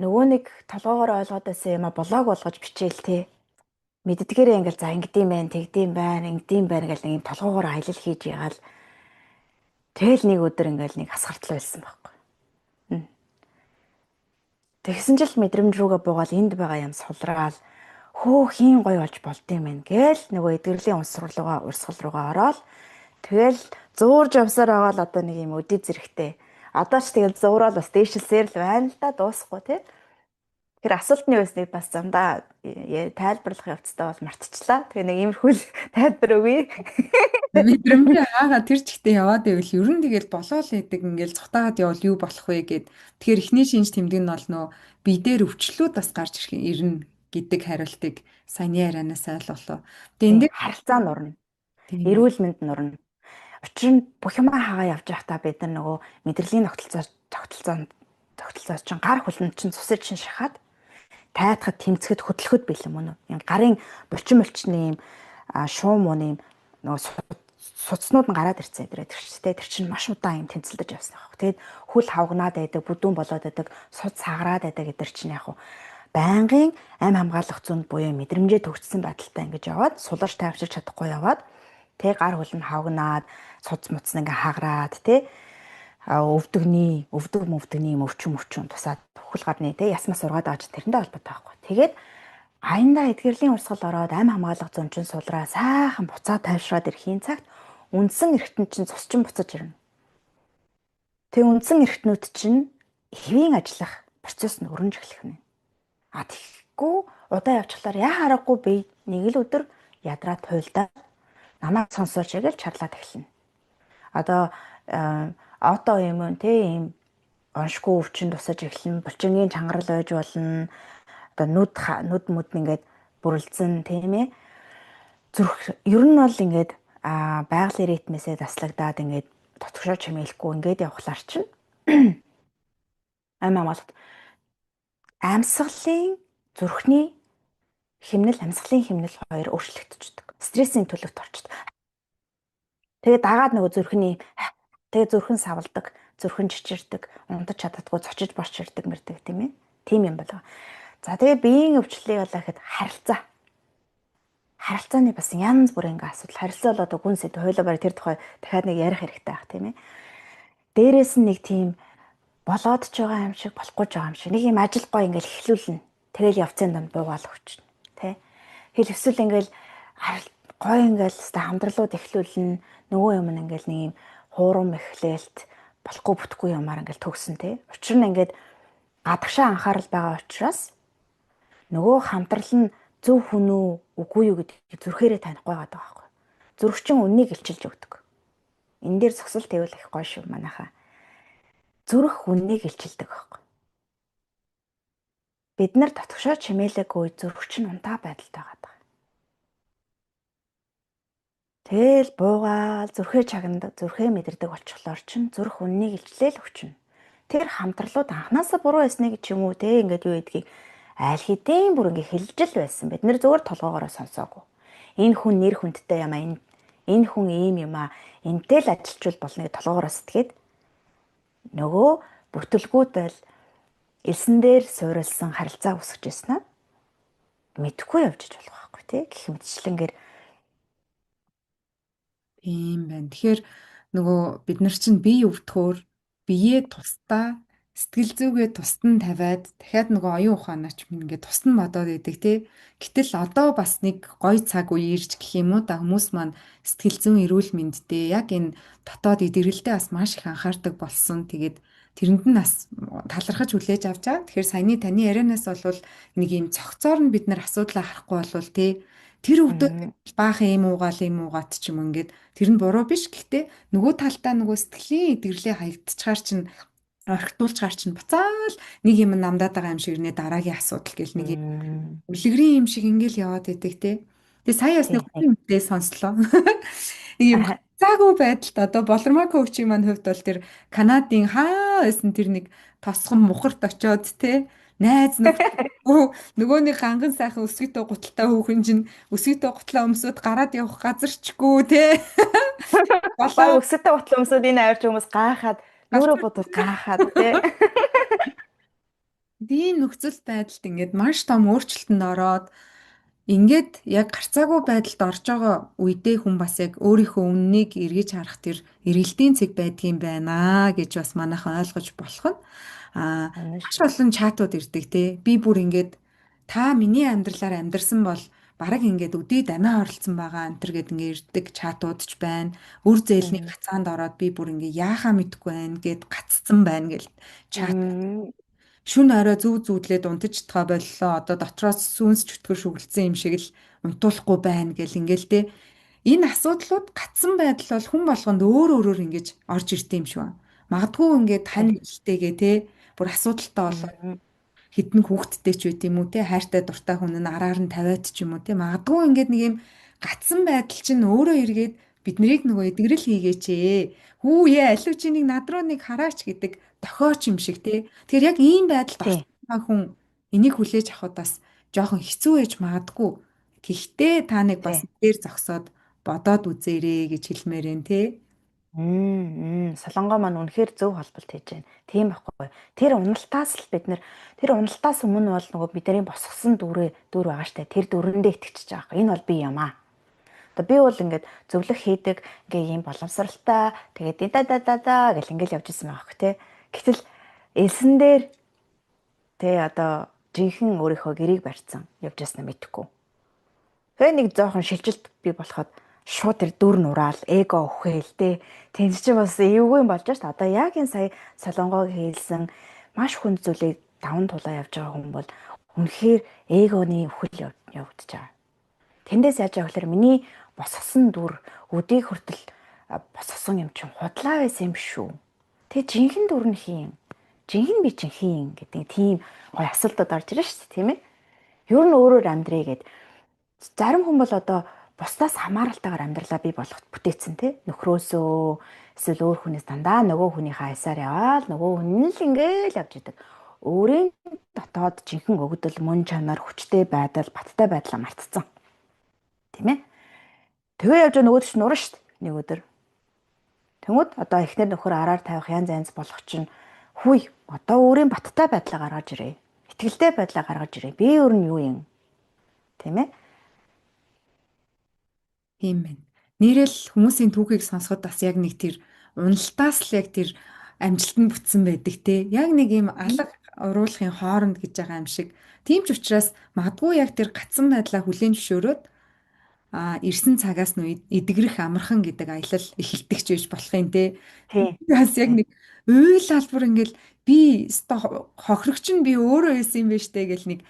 нөгөө нэг толгоогоороо ойлгоод байсан юм а блог болгож бичээл тий. Мэддгээрээ ингээл за ингэдэм байх, тэгдэм байх гэл нэг юм толгоогоороо аялал хийж ягаал. Тэгэл нэг өдөр ингээл нэг хасгартал байсан байхгүй. Тэгсэн жил мэдрэмж рүүгээ буугаал энд байгаа юм сулраал хөө хийн гоё болж болдсон юм гээл нөгөө эдгэрлийн урсгал руугаа ороод тэгэл зуурж явсаар байгаа л одоо нэг юм өдий зэрэгтэй. Одоо ч тэгэл зуураад бас дээшилсээр л байна л да дуусахгүй тий. Тэр асуултны үснийг бас замдаа тайлбарлах явцдаа бол мартчихлаа. Тэгээ нэг иймэрхүү тайлбар өгье. Мэдрэмжээ хаагаа тэр чигтээ яваад байвал ер нь тэгэл болоо л идэг ингээл цухтаагаад явал юу болох вэ гэд. Тэгэхээр эхний шинж тэмдэг нь бол нөө бие дээр өвчлүүд бас гарч ирнэ гэдэг хариултыг саяны ярианаас ойлголоо. Тэгээ энэ харилцаа нурна. Эрүүл мэнд нурна. Учир нь бүх юмаа хагаа явж байхдаа бид нар нөгөө мэдрэлийн тогтолцоо чинь гар хөлн чинь цусаж чинь шахаад тайтахад тэмцэхэд хөдлөхөд бэлэн мөн үү. Юм гарын булчин юм шуум уу юм нөгөө суцнууд нь гараад ирцээ дээрээ тэр чинь маш удаан юм тэнцэлдэж явсан байх. Тэгээд хөл хавгнаад байдаг, бүдүүн болоод байдаг, суц сагараад байдаг гэдэр чинь яг уу байнгын амь хамгаалах зүйн буюу мэдрэмжээ төгссөн байдалтай ингэж яваад суларч тайвширч чадахгүй яваад тэг гар хөл нь хавгнаад суц муцсан ингээ хаграад тэ өвдөгний юм өвчм тусаад хөл гадны тэ ясмас ургаад байгаа ч тэрэндээ холбоотой байхгүй. Тэгээд аяндаа эдгэрлийн урсгал ороод амь хамгаалах зүйн чинь сулраа сайхан буцаа тайвшраад ирэхийн цагт үндсэн эргэтэн чинь цусчин буцаж ирнэ. Тэг үндсэн эргэтнүүд чинь хэвийн ажиллах процесс нь өрнөж эхлэх нь. Тэгэхгүй удаа явчихлаар яа харахгүй би нэг л өдөр ядраа туйлдаа намайг сонсооч гэж чарлаад эхэлнэ. Одоо ото юм те ийм оншгүй өвчин тусаж эхлэн булчингийн чангарал байж болно. Одоо нүд мүд ингээд бүрэлдсэн тийм ээ. Зүрх ер нь бол ингээд байгалийн ритмээсээ таслагдаад ингээд дотгошоо чимээхгүй ингээд явхлаар чинь амгалт амьсгалын зүрхний амьсгалын хэмнэл хоёр өөрчлөгдчихдөг. Стрессийн төлөвт орчдөг. Тэгээд дагаад нөгөө тэгээд зүрхэн савладаг, зүрхэн чичирдэг, унтаж чаддаггүй, цочиж борч ирдэг мэрдэг тийм ээ. Тийм юм байна. За тэгээд биеийн өвчлөлийг болоо гэхэд харилцаа. Харилцааны бас янз бүрийн асуудал. Харилцаа бол одоо гүн сэдв хойлоо барь тэр тухай дахиад нэг ярих хэрэгтэй байх тийм ээ. Дээрээс нь нэг тийм болоод ч байгаа юм шиг, болохгүй ч байгаа юм шиг. Нэг юм ажил гой ингээл эхлүүлнэ. Тэгэл явцын донд буугаал өгчнө. Тэ. Хэл эсвэл ингээл гой ингээл хамдралууд эхлүүлнэ. Нөгөө юм ингээл нэг юм хуурам эхлээлт болохгүй бүтэхгүй юмар ингээл төгсөн тэ. Учир нь ингээд гадагшаа анхаарал байгаа учраас нөгөө хамтрал нь зөв хүн үү үгүй юу гэдгийг зүрхээрээ танихгүй байгаа байхгүй. Зүрхчин үннийг илчилж өгдөг. Энэ дээр зогсолт ивэл их гоё шүү манайхаа. Зүрх үннийг илчилдэг байхгүй. Бид нар дотгошоо чимээлээгүй зүрхчин унтаа байдалтай байгаа. Тэгэл буугаал зүрхээ чагнадаг, зүрхээ мэдэрдэг болчихлоор чин зүрх үннийг илчлээл өвчнө. Тэр хамтралууд анханасаа буруу байсныг ч юм уу те ингээд юу гэдгийг аль хэдийн бүр ингээ хэлжил байсан. Бид нэр зөвөр толгоогоороо сонсоогүй. Энэ хүн нэр хүндтэй юм аа. Энэ хүн ийм юм аа. Энтэй л ажилчвал болно гэж толгоогоороо сэтгэхэд нөгөө бүтэлгүүд байл элсэн дээр суурилсан харилцаа үүсгэж ирсэн аа. Мэдхгүй явж иж болох байхгүй тий. Гэх мэтчлэнгээр Тийм байна. Тэгэхээр нөгөө бид нар чинь бие өвдөхөөр биеэ тусдаа сэтгэл зүгээ тусад нь тавиад дахиад нөгөө оюун ухаанаа ч ингээд тусад нь бодоод идэг тий. Гэтэл одоо бас нэг гоё цаг үе ирж гэх юм уу да хүмүүс маань сэтгэл зүйн эрүүл мэндтэй яг энэ дотоод идэргэлдээ бас маш их анхаардаг болсон. Тэгээд тэрэнд нь бас талархаж хүлээж авч байгаа. Тэгэхээр саяны таны ярианаас бол нэг юм цогцоор нь бид нар асуудлаа харахгүй болвол тий тэр өвдөд баахан юм уугаат ч юм ингээд тэр нь буруу биш. Гэхдээ нөгөө талдаа нөгөө сэтгэлийн идэвхлээ хаягдчихаар чинь орхитуулчаар чинь буцаал нэг юм намдаад байгаа юм шиг нэ дараагийн асуудал гэл нэг үлгэрийн юм шиг ингээл яваад байдаг те. Тэгээ сая бас нэг үгтэй сонслоо. Нэг юм цаагүй байдалд одоо болормоо коучийн маань хувьд бол тэр Канадын хаа байсан тэр нэг тосгон мухарт очоод те найз нөгөө нэг ганган сайхан өсгийтэй гуталтай хүүхэн чинь өсгийтэй гутлаа өмсөд гараад явах газарчгүй те. болоо өсгийтэй гутлаа өмсөд энэ авирч хүмүүс гайхаад өөрөө бодвол гайхаад те. Тийм нөхцөл байдалд ингээд маш том өөрчлөлтөнд ороод ингээд яг гарцаагүй байдалд орж байгаа үедээ хүн бас яг өөрийнхөө үннийг эргэж харах тэр эргэлтийн цэг байдгийн байна гэж бас манайхан ойлгож болох нь. Маш олон чатууд ирдэг те. Би бүр ингээд та миний амьдралаар амьдарсан бол бараг ингээд өдөөд амиа оролцсон байгаа энэ төр гэд ингээд ирдэг чатууд ч байна. Үр зээлний гацаанд ороод би бүр ингээд яахаа мэдэхгүй байна гэд гаццсан байна гэл чат. Шүн орой зүв зүүдлээд унтаж чадгаа боллоо. Одоо дотроос сүнс чөтгөр шүглцсэн юм шиг л унтуулахгүй байна гэл ингээл те. Энэ асуудлууд гацсан байдал бол хүн болгонд өөр ингэж орж ирдэг юм шиг байна. Магадгүй ингээд тань ихтэйгээ те бүр асуудалтай болоо хідэн хүүхдтэй ч байт юм уу те хайртай дуртай хүн нь араар нь тавиад ч юм уу те магадгүй ингээд нэг юм гацсан байдал чинь өөрөө эргээд биднийг нөгөө эдгэрэл хийгээч хүү алив чи нэг над руу нэг хараач гэдэг дохиоч юм шиг те тэгэхээр яг ийм байдалд орсон хүн энийг хүлээж авахд бас жоохон хэцүү ээж магадгүй гэхдээ та нэг бас дээр зогсоод бодоод үзээрэй гэж хэлмээр энэ те. Солонгоо маань үнэхээр зөв холболт хийж байна. Тийм байхгүй. Тэр уналтаас л бид тэр уналтаас өмнө бол нөгөө бидний босгосон дүр байгаа штэ. Тэр дүрэндээ итгэж байгаа. Энэ бол би юм аа. Одоо би бол ингээд зөвлөх хийдэг ингээ юм боломжсралтай тэгээд да гэл ингээл явж исэн байгаа хөх те. Гэтэл элсэн дээр тэ одоо жинхэнэ өөрийнхөө гэрийг барьсан явж яснаа мэдэхгүй. Тэгээ нэг жоохон шилжилт би болоход шууд тэр дүр нураал эго өхөөл те. Тэнд чинь бас эвгүй юм болж шээ. Одоо яг энэ сая солонгог хийлсэн маш хүнд зүйлийг даван тулаа явж байгаа хүн бол үнэхээр эгоны өхөл явагдаж байгаа. Тэндээс яаж явах гэхээр миний босгосон дүр өдийг хүртэл босгосон юм чинь худлаа байсан юм шүү. Тэгээ жинхэнэ дүр нь хийн. жинхэнэ би чинь хийн гэдэг тийм гоё асуултууд орж ирж шүү дээ, тийм ээ. Ер нь өөрөөр амьдрий гэд. Зарим хүн бол одоо бусдаас хамааралтайгаар амьдралаа бий болгох бүтээсэн тий. Нөхрөөсөө эсвэл өөр хүнээс дандаа нөгөө хүнийхээ хайсаар яваал нөгөө хүн нь л ингээл явж идэг. Өөрийн дотоод жинхэнэ өгдөл, мөн чанар, хүчтэй байдал, баттай байдлаа мартцсан. Тийм ээ. Тэгээ явж нөгөө ч нурна шүү дээ нэг өдөр. Тэнгүүд одоо эхнэр нөхөр араар тавих янз болох чинь хүй одоо өөрийн баттай байдлаа гаргаж ирээ. Итгэлтэй байдлаа гаргаж ирээ. Би өөр нь юу юм? Тийм ээ. Тийм байна. Нэрэл хүмүүсийн түүхийг сонсоход бас яг нэг тэр уналтаас л яг тэр амжилтанд бүтсэн байдаг те. Яг нэг юм алга уруулахын хооронд гэж байгаа юм шиг. Тийм ч учраас магадгүй яг тэр гацсан байдлаа хүлээн зөвшөөрөөд ирсэн цагаас нь эдгэрэх амархан гэдэг аялал эхэлдэг ч байж болох юм те. Бас яг нэг уйл албар ингээл би хохирогч нь би өөрөө байсан юм байна штэ гэл нэг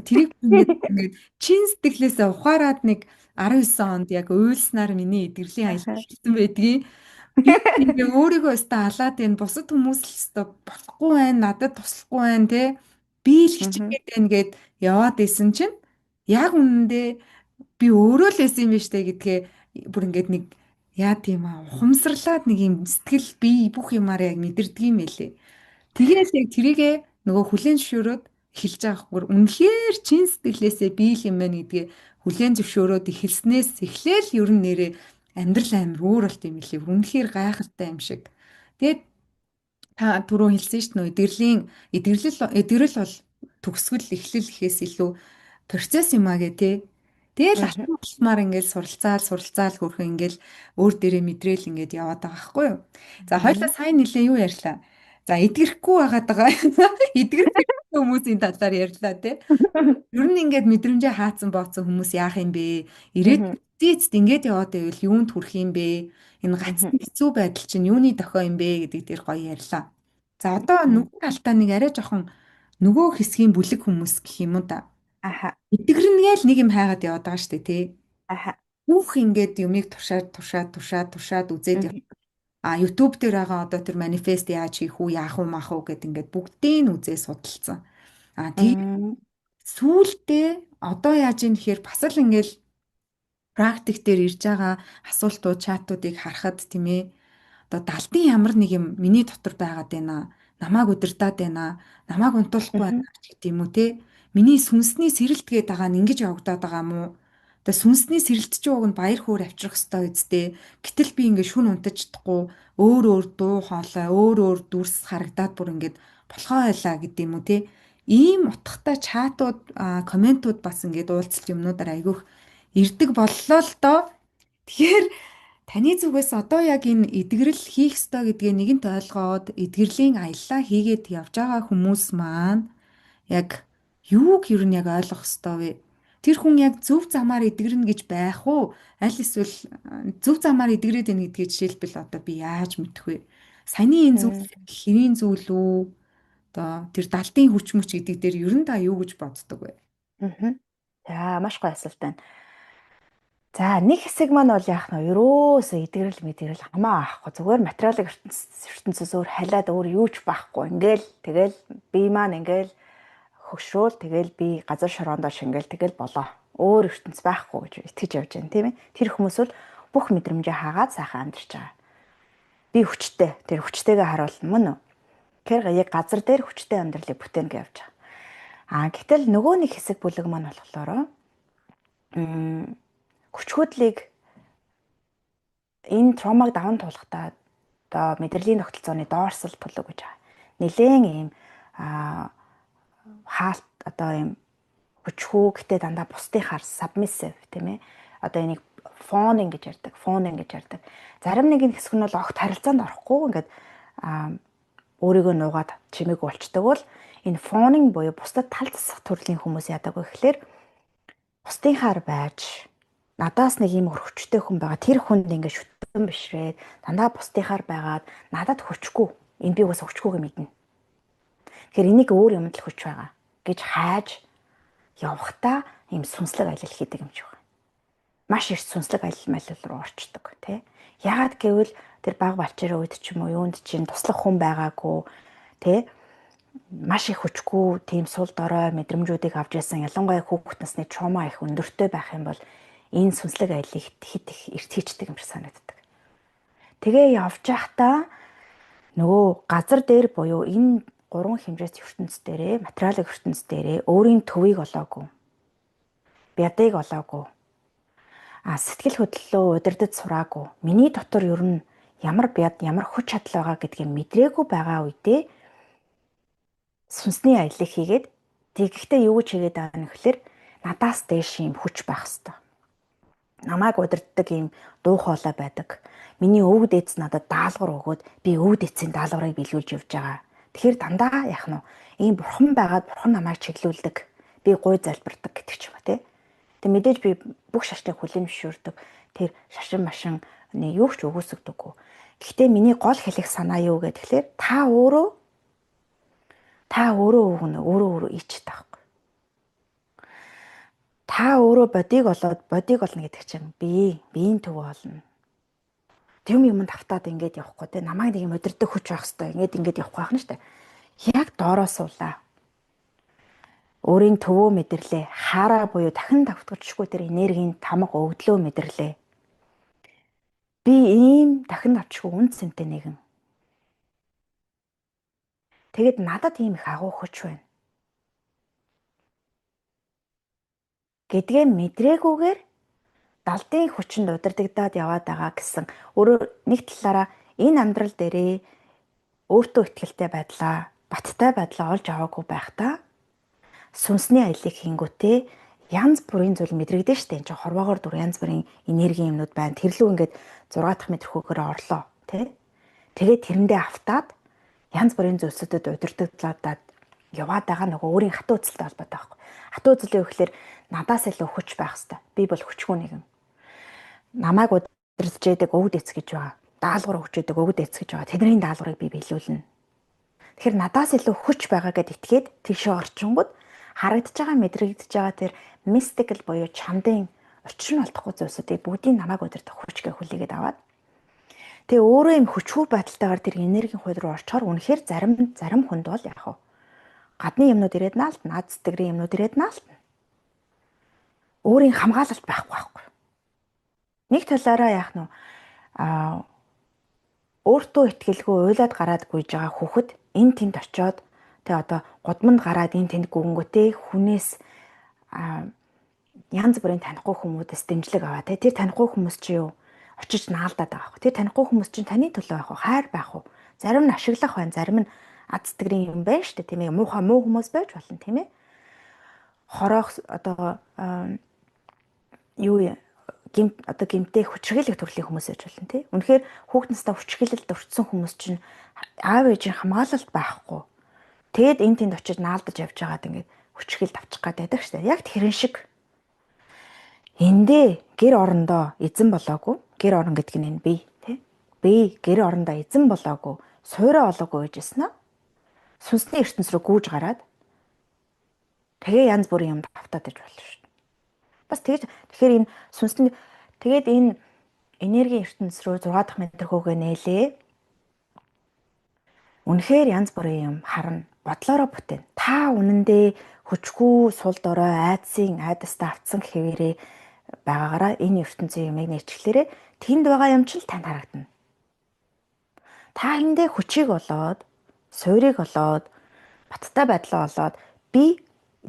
тэрийг ингээд чин сэтгэлээсээ ухаарад нэг 19 онд яг уйлснаар миний эдгэрлийн аялал эхэлсэн байдгийг би ингээ өөрийгөө өстө алаад энэ бусад хүмүүс л өстө болохгүй байна надад туслахгүй байна те би л хичээгээд байна гэд яваад исэн чинь яг үнэндээ би өөрөө л байсан юм байна штэ гэдгээ бүр ингээд нэг яа тийм ухамсарлаад нэг юм сэтгэл би бүх юмараа яг мэдэрдэг юм байлээ. Тэгээл яг тэрийгэ нөгөө хүлэн зөвшөөрөөд эхэлж байгаа хөр үнэхээр чин сэтгэлээсээ би л юм байна гэдгээ хүлэн зөвшөөрөөд эхэлснээс эхлээл ер нь нэрээ амьдрал амир өөр болт юм билий. Үнэхээр гайхалтай юм шиг. Тэгээд та түрүү хэлсэн шүү дээ эдгэрэл бол төгсгөл эхлэл гэхээс илүү процесс юм аа гэ тий. Тэгэл алтан болтмаар ингээд суралцаал хөрхөн ингээд өөр дээрээ мэдрэл ингээд яваад байгаа байхгүй юу. За хоёлаа сайн нилээ юу ярьлаа. За эдгэрхгүй байгаад байгаа. Эдгэрх хүмүүсийн талаар ярьлаа тий. Ер нь ингээд мэдрэмжээ хаацсан бооцсон хүмүүс яах юм бэ? Ирээд зээцд ингээд яваад байвал юунд хүрэх юм бэ? Энэ гацсан хэцүү байдал чинь юуны дохио юм бэ гэдэг дээр гоё ярьлаа. За одоо нөгөө талтаа нэг арай жоохон нөгөө хэсгийн бүлэг хүмүүс гэх юм уу да. Аха. Эдгэрнгээл нэг юм хайгаад яваад байгаа шүү дээ тий. Аха. Бүх ингээд юмыг туршаад үзээд YouTube дээр байгаа одоо тэр манифест яаж хийх үү, яах уу, маах уу гэд ингээд бүгдийг нь үзээ судалсан. Тэгээд сүүлдээ одоо яаж юм гэхээр бас л ингээд практик дээр ирж байгаа асуултууд, чатуудыг харахад тийм ээ. Одоо далдын ямар нэг юм миний дотор байгаад байна. Намааг удирдаад байна. Намааг унтуулахгүй байна гэх юм уу те. Миний сүнсний сэрэлтгээд байгаа нь ингэж явагдаад байгаа юм уу? Тэгээ сүнсний сэрэлтч ууг нь баяр хөөр авчрах хэвээр үсттэй. Гэтэл би ингээд шүн унтаж чадахгүй өөр дуу хоолой, өөр дүрс харагдаад бүр ингээд болохоо байлаа гэдэг юм уу те. Ийм утгатай чатууд, комментууд бас ингээд уулзалт юмнуудаар айгүйх ирдэг боллоо л доо. Тэгэхээр таны зүгээс одоо яг энэ эдгэрэл хийх ёстой гэдгээ нэгэнт ойлгоод эдгэрлийн аяллаа хийгээд явж байгаа хүмүүс маань яг юуг ер нь яг ойлгох ёстой вэ? Тэр хүн яг зөв замаар эдгэрнэ гэж байх уу? Аль эсвэл зөв замаар эдгэрээд байна гэдгийг жишээлбэл одоо би яаж мэдэх вэ? Саяны энэ зүйл хэвийн зүйл үү? Одоо тэр далдын хүч мүч гэдэг дээр ер нь та юу гэж боддог вэ? За маш гоё асуулт байна. За нэг хэсэг маань бол яах нь ерөөсөө эдгэрэл мэдгэрэл хамаа авахгүй зүгээр материалын ертөнцөөс өөр халиад өөр юу ч байхгүй ингээл тэгэл би маань ингээл хөгшрөөл тэгэл би газар шороондоо шингээл тэгэл болоо өөр ертөнц байхгүй гэж итгэж явж байна тийм ээ. Тэр хүмүүс бол бүх мэдрэмжээ хаагаад сайхан амьдарч байгаа. Би хүчтэй тэр хүчтэйгээ харуулна мөн үү? Тэгэхээр яг газар дээр хүчтэй амьдралыг бүтээн гэж явж байгаа. Гэтэл нөгөө нэг хэсэг бүлэг маань болохоор хүч хөдлөлийг энэ травмаг даван туулахдаа одоо мэдрэлийн тогтолцооны доорсол бүлэг гэж байгаа. Нилээн ийм хаалт одоо ийм хүчгүй гэтээ дандаа бусдынхаар submissive тийм ээ. Одоо энийг фонинг гэж ярьдаг. Зарим нэгэн хэсэг нь бол огт харилцаанд орохгүй ингээд өөрийгөө нуугаад чимээг болчдөг бол энэ фонинг буюу бусдад тал засах төрлийн хүмүүс яадаг вэ гэхээр бусдынхаар байж надаас нэг юм өрхөчтэй хүн байгаа. Тэр хүнд ингээд шүтэн бишрээд дандаа бусдынхаар байгаад надад хүчгүй. Энэ би бас хүчгүйгээ мэднэ. Тэгэхээр энийг өөр юмд л хүч байгаа гэж хайж явахдаа ийм сүнслэг аялал хийдэг юм шиг байна. Маш их сүнслэг аялал руу орчдөг тий. Яагаад гэвэл тэр баг балчирын үед ч юм уу юунд чинь туслах хүн байгаагүй тий. маш их хүчгүй тийм сул дорой мэдрэмжүүдийг авч ясан, ялангуяа хүүхэд насны trauma их өндөртэй байх юм бол энэ сүнслэг аяллыг хит их эрт хийчдэг юм шиг санагддаг. Тэгээ явж байхдаа нөгөө газар дээр буюу энэ гурван хэмжээст ертөнц дээрээ, материалын ертөнц дээрээ өөрийн төвийг олоогүй. Бядыг олоогүй. Сэтгэл хөдлөлөө удирдах сураагүй. Миний дотор ер нь ямар бяд, ямар хүч чадал байгаа гэдгийг мэдрээгүй байгаа үедээ сүнсний аяллыг хийгээд тэгэхдээ юу гэж хийгээд байгаа нь гэхээр надаас дээш юм хүч байх хэвээр. Намайг удирддаг юм дуу хоолой байдаг. Миний өвөг дээдс надад даалгавар өгөөд би өвөг дээдсийн даалгаврыг биелүүлж явж байгаа. Тэгэхээр дандаа яах нь ийм бурхан байгаад бурхан намайг чиглүүлдэг. Би гуй залбирдаг гэдэг ч юм уу тий. Тэг мэдээж би бүх шашныг хүлээн зөвшөөрдөг. Тэр шашин машин юу ч өгөөсөгдөггүй. Гэхдээ миний гол хэлэх санаа юу гэхээр та өөрөө өгнө, өөрөө ичдэг таахгүй. Та өөрөө бодиг олно гэдэг чинь биеийн төв олно. Тэм юмд автаад ингэж явахгүй те намайг нэг юм өдөртөг хүч байх хэвээр ингэж явахгүй байх нь штэ. Яг доороо суулаа. Өөрийн төвөө мэдэрлээ. Хаараа буюу дахин давтагдчихгүй тэр энергийн тамга өгдлөө мэдэрлээ. Би ийм дахин давтчихгүй үн цэнтэй нэгэн. Тэгэд надад ийм их агуу хүч байна. Гэдгээ мэдрээгүйгээр далдын хүчинд удирдагдаад яваад байгаа гэсэн өөрөөр нэг талаараа энэ амьдрал дээрээ өөртөө ихтэй байдлаа, баттай байдлаа олж аваагүй байхдаа сүнсний аяллыг хийнгүүтээ янз бүрийн зүйл мэдрэгдэн штэ. Энд чинь хорвоогоор дүр янз бүрийн энерги юмнууд байна. Тэрлүү ингээд 6 дахь метр хөөгөөр орлоо тий. Тэгээд тэрэндээ автаад янз бүрийн зүйлсүүдэд удирдагдлаад яваад байгаа нөгөө өөрийн хатуу үзэлтэй холбоотой байхгүй. Хатуу үзэл юу гэхээр надаас илүү хүч байх хэвээр. Би бол хүчгүй нэгэн. Намайг удирдах яадаг өвөг дэц гэж байгаа. Даалгавар өгч яадаг өвөг дэц гэж байгаа. Тэдний даалгаврыг би биелүүлнэ. Тэгэхээр надаас илүү хүч байгаа гэд итгээд тийшээ орчингууд харагдаж байгаа мэдрэгдэж байгаа тэр mystical буюу чамдын учир нь олдохгүй зүйлсүүдийг бүгдийг намайг удирдах хүч гэж хүлээгээд аваад тэгээ өөрөө юм хүчгүй байдалтайгаар тэр энергийн хууль руу орчоор үнэхээр зарим хүнд бол яах вэ? Гадны юмнууд ирээд наалтна, наад сэтгэрийн юмнууд ирээд наалтна. Өөрийн хамгаалалт байхгүй. Нэг талаараа яах нь өөртөө итгэлгүй уйлаад гараад гүйж байгаа хүүхэд энэ тэнд очиод тэгээ одоо гудамд гараад энэ тэнд гүнгөтэй хүнээс янз бүрийн танихгүй хүмүүст дэмжлэг аваа тий. Тэр танихгүй хүмүүс чи юу очиж наалдаад байгаа хэрэг. Тэр танихгүй хүмүүс чинь таны төлөө байх уу, хайр байх уу? Зарим нь ашиглах байна, зарим нь аз сэтгэрийн юм байна шүү дээ тийм ээ. Муу хүмүүс байж болно тийм ээ. Хороох одоо гимтэй хүчрхийлэх төрлийн хүмүүс байж болно тий. Үнэхээр хүүхэд настай хүчрхийлэлд өртсөн хүмүүс чинь аав ээжийн хамгаалалт байхгүй. Тэгэд энэ тэнд очиж наалдаж явж байгаад ингээд хүчрхийлд авчих гээд байдаг шүү дээ. Яг тэрэн шиг эндээ гэр орондоо эзэн болоогүй. Гэр орон гэдэг нь энэ бие тий. Би гэр орондоо эзэн болоогүй, суурай олоогүй гэжсэн нь сүнсний ертөнц рүү гүйж гараад тэгээ янз бүрийн юмд автаад иж болно шүү дээ. Бас тэгэхээр энэ сүнсний тэгээд энэ энергийн ертөнц рүү 6 дахь метр хөөгөө нээлээ. Үнэхээр янз бүрийн юм харна. Бодлороо бүтээн. Та үнэндээ хүчгүй сул дорой айдастай автсан хэвээрээ байгаагаараа энэ ертөнцийн юмыг нэрчлээрээ тэнд байгаа юм ч л танд харагдана. Та эндээ хүчийг олоод, суурийг олоод, баттай байдлаа олоод би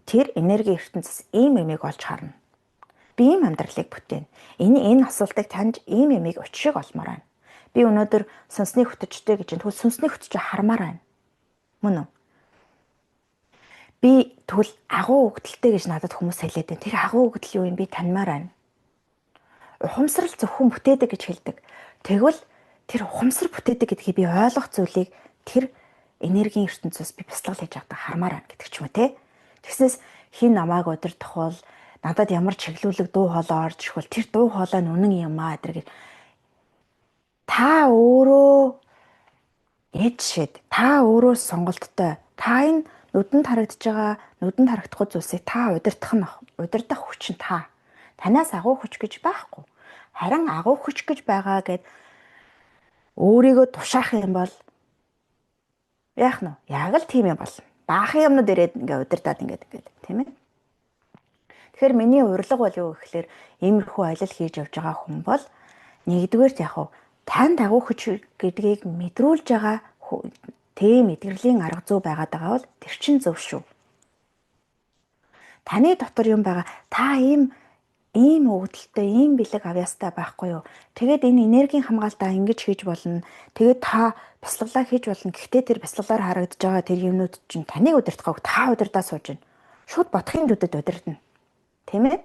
тэр энерги ертөнцөөс ийм юмыг олж харна. Би ийм амьдралыг бүтээн. Энэ асуултыг танд ийм юмыг учрыг олмоор байна. Би өнөөдөр сүнсний хөтөчтэй гэж тэгвэл сүнсний хөтөчөд хармаар байна. Мөн үү? Би тэгвэл агуу өгдөлтэй гэж надад хүмүүс хэлээд байна. Тэр агуу өгдөл юу юм би таньмаар байна. Ухамсарл зөвхөн бүтээдэг гэж хэлдэг. Тэгвэл тэр ухамсар бүтээдэг гэдгийг би ойлгох зүйлийг тэр энергийн ертөнцөөс би бяцлал хийж авдаг хармаар байна гэдэг ч юм уу те. Тэгснээс хин намайг удирдах бол надад ямар чиглүүлэг дуу хоолой орж ирэх бол тэр дуу хоолой нь үнэн юм аа гэдэг. Та өөрөө эдшэд та өөрөө сонголттой. Та энэ нүдэнд харагдахгүй зүйлсийг та удирдах хүч нь та. Танаас агуу хүч гэж байхгүй. Харин агуу хүч гэж байгаа гэд өөрийгөө тушаах юм бол яах нь? Яг л тийм юм бол. баахан юмнууд ирээд ингээ удирдаад ингээд тийм ээ. Тэгэхээр миний урилга бол юу гэхээр иймэрхүү ажил хийж явж байгаа хүн бол нэгдүгээрт яг хуу тань дагуу хүч гэдгийг мэдрүүлж байгаа тийм эдгэрлийн арга зүй байгаад байгаа бол тэр чинь зөв шүү. Таны дотор юм байгаа. Та ийм өгдөлтөй, ийм бэлэг авьяастай байхгүй юу? Тэгээд энэ энергийн хамгаалтаа ингэж хийж болно. Тэгээд та бясалгалаа хийж болно. Гэхдээ тэр бясалгалаар харагдаж байгаа тэр юмнууд чинь таныг удирдахыг та удирдаа сууж байна. Шууд бодохын дүдэд удирдна. Тийм ээ?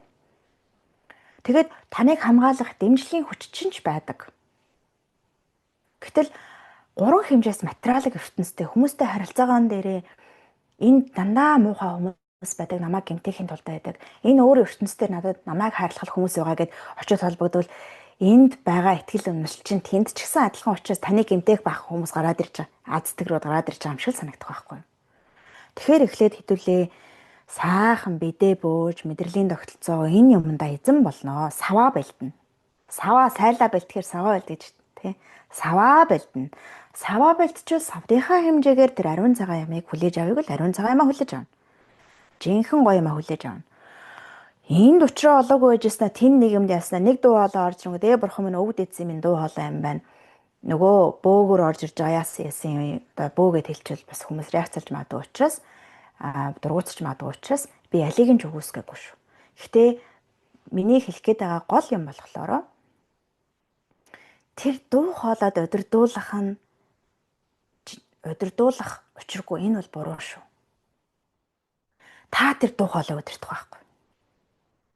Тэгээд таныг хамгаалах дэмжлэгийн хүч чинь ч байдаг. Гэтэл 3 хэмжээс материалын ертөнцтэй хүмүүстэй харилцаагаан дээрээ энэ дандаа муухай хүмүүс байдаг, намайг гэмтээхийн тулд байдаг. Энэ өөр ертөнцийн надад намайг хайрлах хүмүүс байгаа гэд очиж холбогдвол энд байгаа ихтгэл үнэмшил чинь тэнд ч гэсэн адилхан учраас таныг гэмтээх байх хүмүүс гараад ирж байгаа. Азтэг руу гараад ирж байгаа юм шиг санагдах байхгүй юу? Тэгэхээр эхлээд хэдүүлээ сайхан бидээ бөөж мэдрэлийн тогтолцоо энэ юмдаа эзэн болноо. Саваа бэлдэнэ. Саваа сайлаа бэлтгэхэр саваа бэлдэж тий. Саваа бэлдэнэ. Саваа бэлтчихвэл савдынхаа хэмжээгээр тэр ариун цагаан ямыг хүлээж авъя л ариун цагаан ямаа хүлээж авна. Жинхэнэ гоё юмаа хүлээж авна. Энд учраа олоогүй байжснаа тэн нэг юмд яснаа нэг дуу хоолой орж ирэнгүүт бурхан минь өвд эзэн минь дуу хоолой юм байна. Нөгөө бөөгөр орж ирж байгаа яасан одоо бөөгээд хэлчихвэл бас хүмүүс реакцлж магадгүй учраас дургуутч магадгүй учраас би алийг нь ч үгүйсгээгүй шүү. Гэхдээ миний хэлэх гээд байгаа гол юм болохоор тэр дуу хоолойд удирдуулах учиргүй энэ бол буруу шүү. Та тэр дуу хоолой удирдах байхгүй.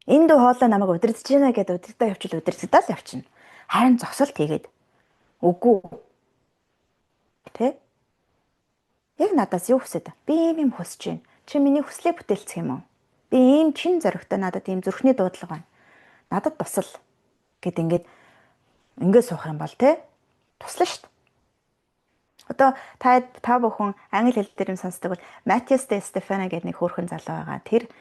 Энэ дуу хоолой намайг удирдах гинэ гэдээ удирдаа явчихвал удирдагдаа л явчихна. Харин зогсолт хийгээд үгүй. Тэ? Яг надаас юу хүсэж байна? Би ийм хүсэж байна. Чи миний хүслийг бүтээлцэх юм уу? Би ийм чин зоригтой надад ийм зүрхний дуудлага байна. Надад тусал гэд ингээд суух юм бол тэ туслана шүү дээ. Одоо та бүхэн англи хэл дээр юм сонсдог бол Матиас де Стефано гэдэг нэг хөөрхөн залуу байгаа. Тэр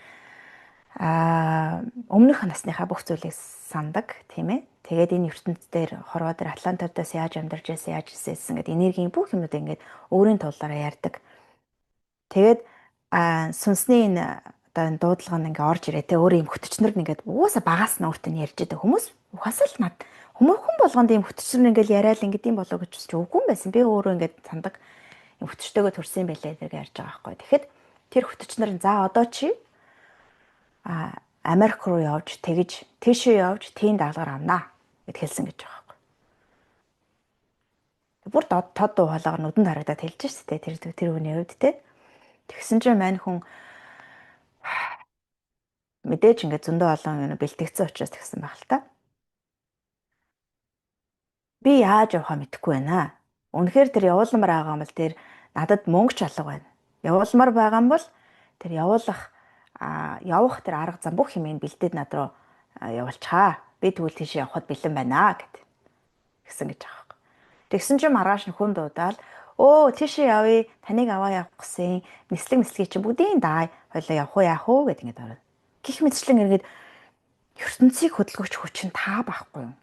өмнөх насныхаа бүх зүйлийг сандаг тийм ээ. Тэгээд энэ ертөнцийн дээр хорвоо дээр Атлантадаас яаж амьдарч байсан, яаж ирсэн гэдэг энергийн бүх юмнууд ингээд өөрийн тулаараа ярьдаг. Тэгээд сүнсний энэ одоо дуудлага нь ингээд орж ирээ те өөр юм хөтчнөр ингээд угаасаа багаас нь өөртөө ярьж байгаа хүмүүс угаасаа л над хүмүүхэн болгонд ийм хөтчнөр ингээд яриад ингээд юм болоо гэж ч үгүй юм байсан. Би өөрөө ингээд сандаг юм хөтчтэйгөө төрсэн байлээ гэж ярьж байгаа байхгүй. Тэгэхэд тэр хөтчнөр нь за одоо чи Америк руу явж тэгж тийшээ явж тийм даалгаар авнаа гэд хэлсэн гэж байгаа байхгүй. Бүр тод дуу хоолойгоор нүдэнд харагдаад хэлж шээ тэр хүний хувьд те. Тэгсэн чинь мань хүн мэдээж ингээд зөндөө олон бэлтгэгдсэн учраас тэгсэн байх л та. Би яаж явахаа мэдэхгүй байна. Үнэхээр тэр явуулмаар байгаа юм бол тэр надад мөнгө ч алга байна. Явуулмаар байгаа юм бол тэр явах тэр арга зам бүх юм бэлдээд над руу явуулчихаа. Би тэгвэл тийш явахад бэлэн байна гэд гисэн гэж байгаа юм. Тэгсэн чинь маргааш нөхөн дуудаал тийшээ явъя. Таныг аваа явах гэсэн. Нислэг чинь бүгдийн даа хойлоо явах уу яах уу гэд ингэж ороод. Гэх мэтчлэн ингээд ертөнцийг хөдөлгөгч хүч нь та байхгүй юм.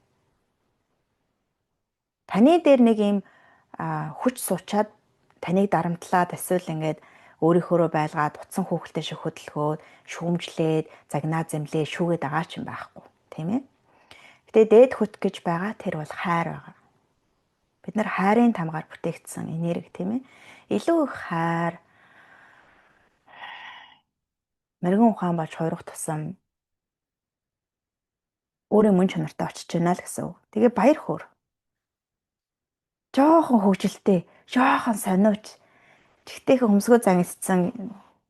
Таны дээр нэг юм хүч суучаад таныг дарамтлаад эсвэл ингээд өөрийнхөө байлгаад утсан хүүхэлтэй шиг хөдөлгөөд шүүмжлээд загнаа зэмлээ шүүгээд байгаа ч юм байхгүй тийм ээ. Гэтэ дээд хүч гэж байгаа тэр бол хайр байгаа. Бид нар хайрын тамгаар бүтээгдсэн энерги тийм ээ. Илүү их хайр мэрэгэн ухаан болж хуурах тусам өөрийн мөн чанартай очиж байна л гэсэн үг. Тэгээ баяр хөөр. Жоохон хөвгөлтэй, жоохон сониуч. Тэгтээхэн хөмсгөө загнацсан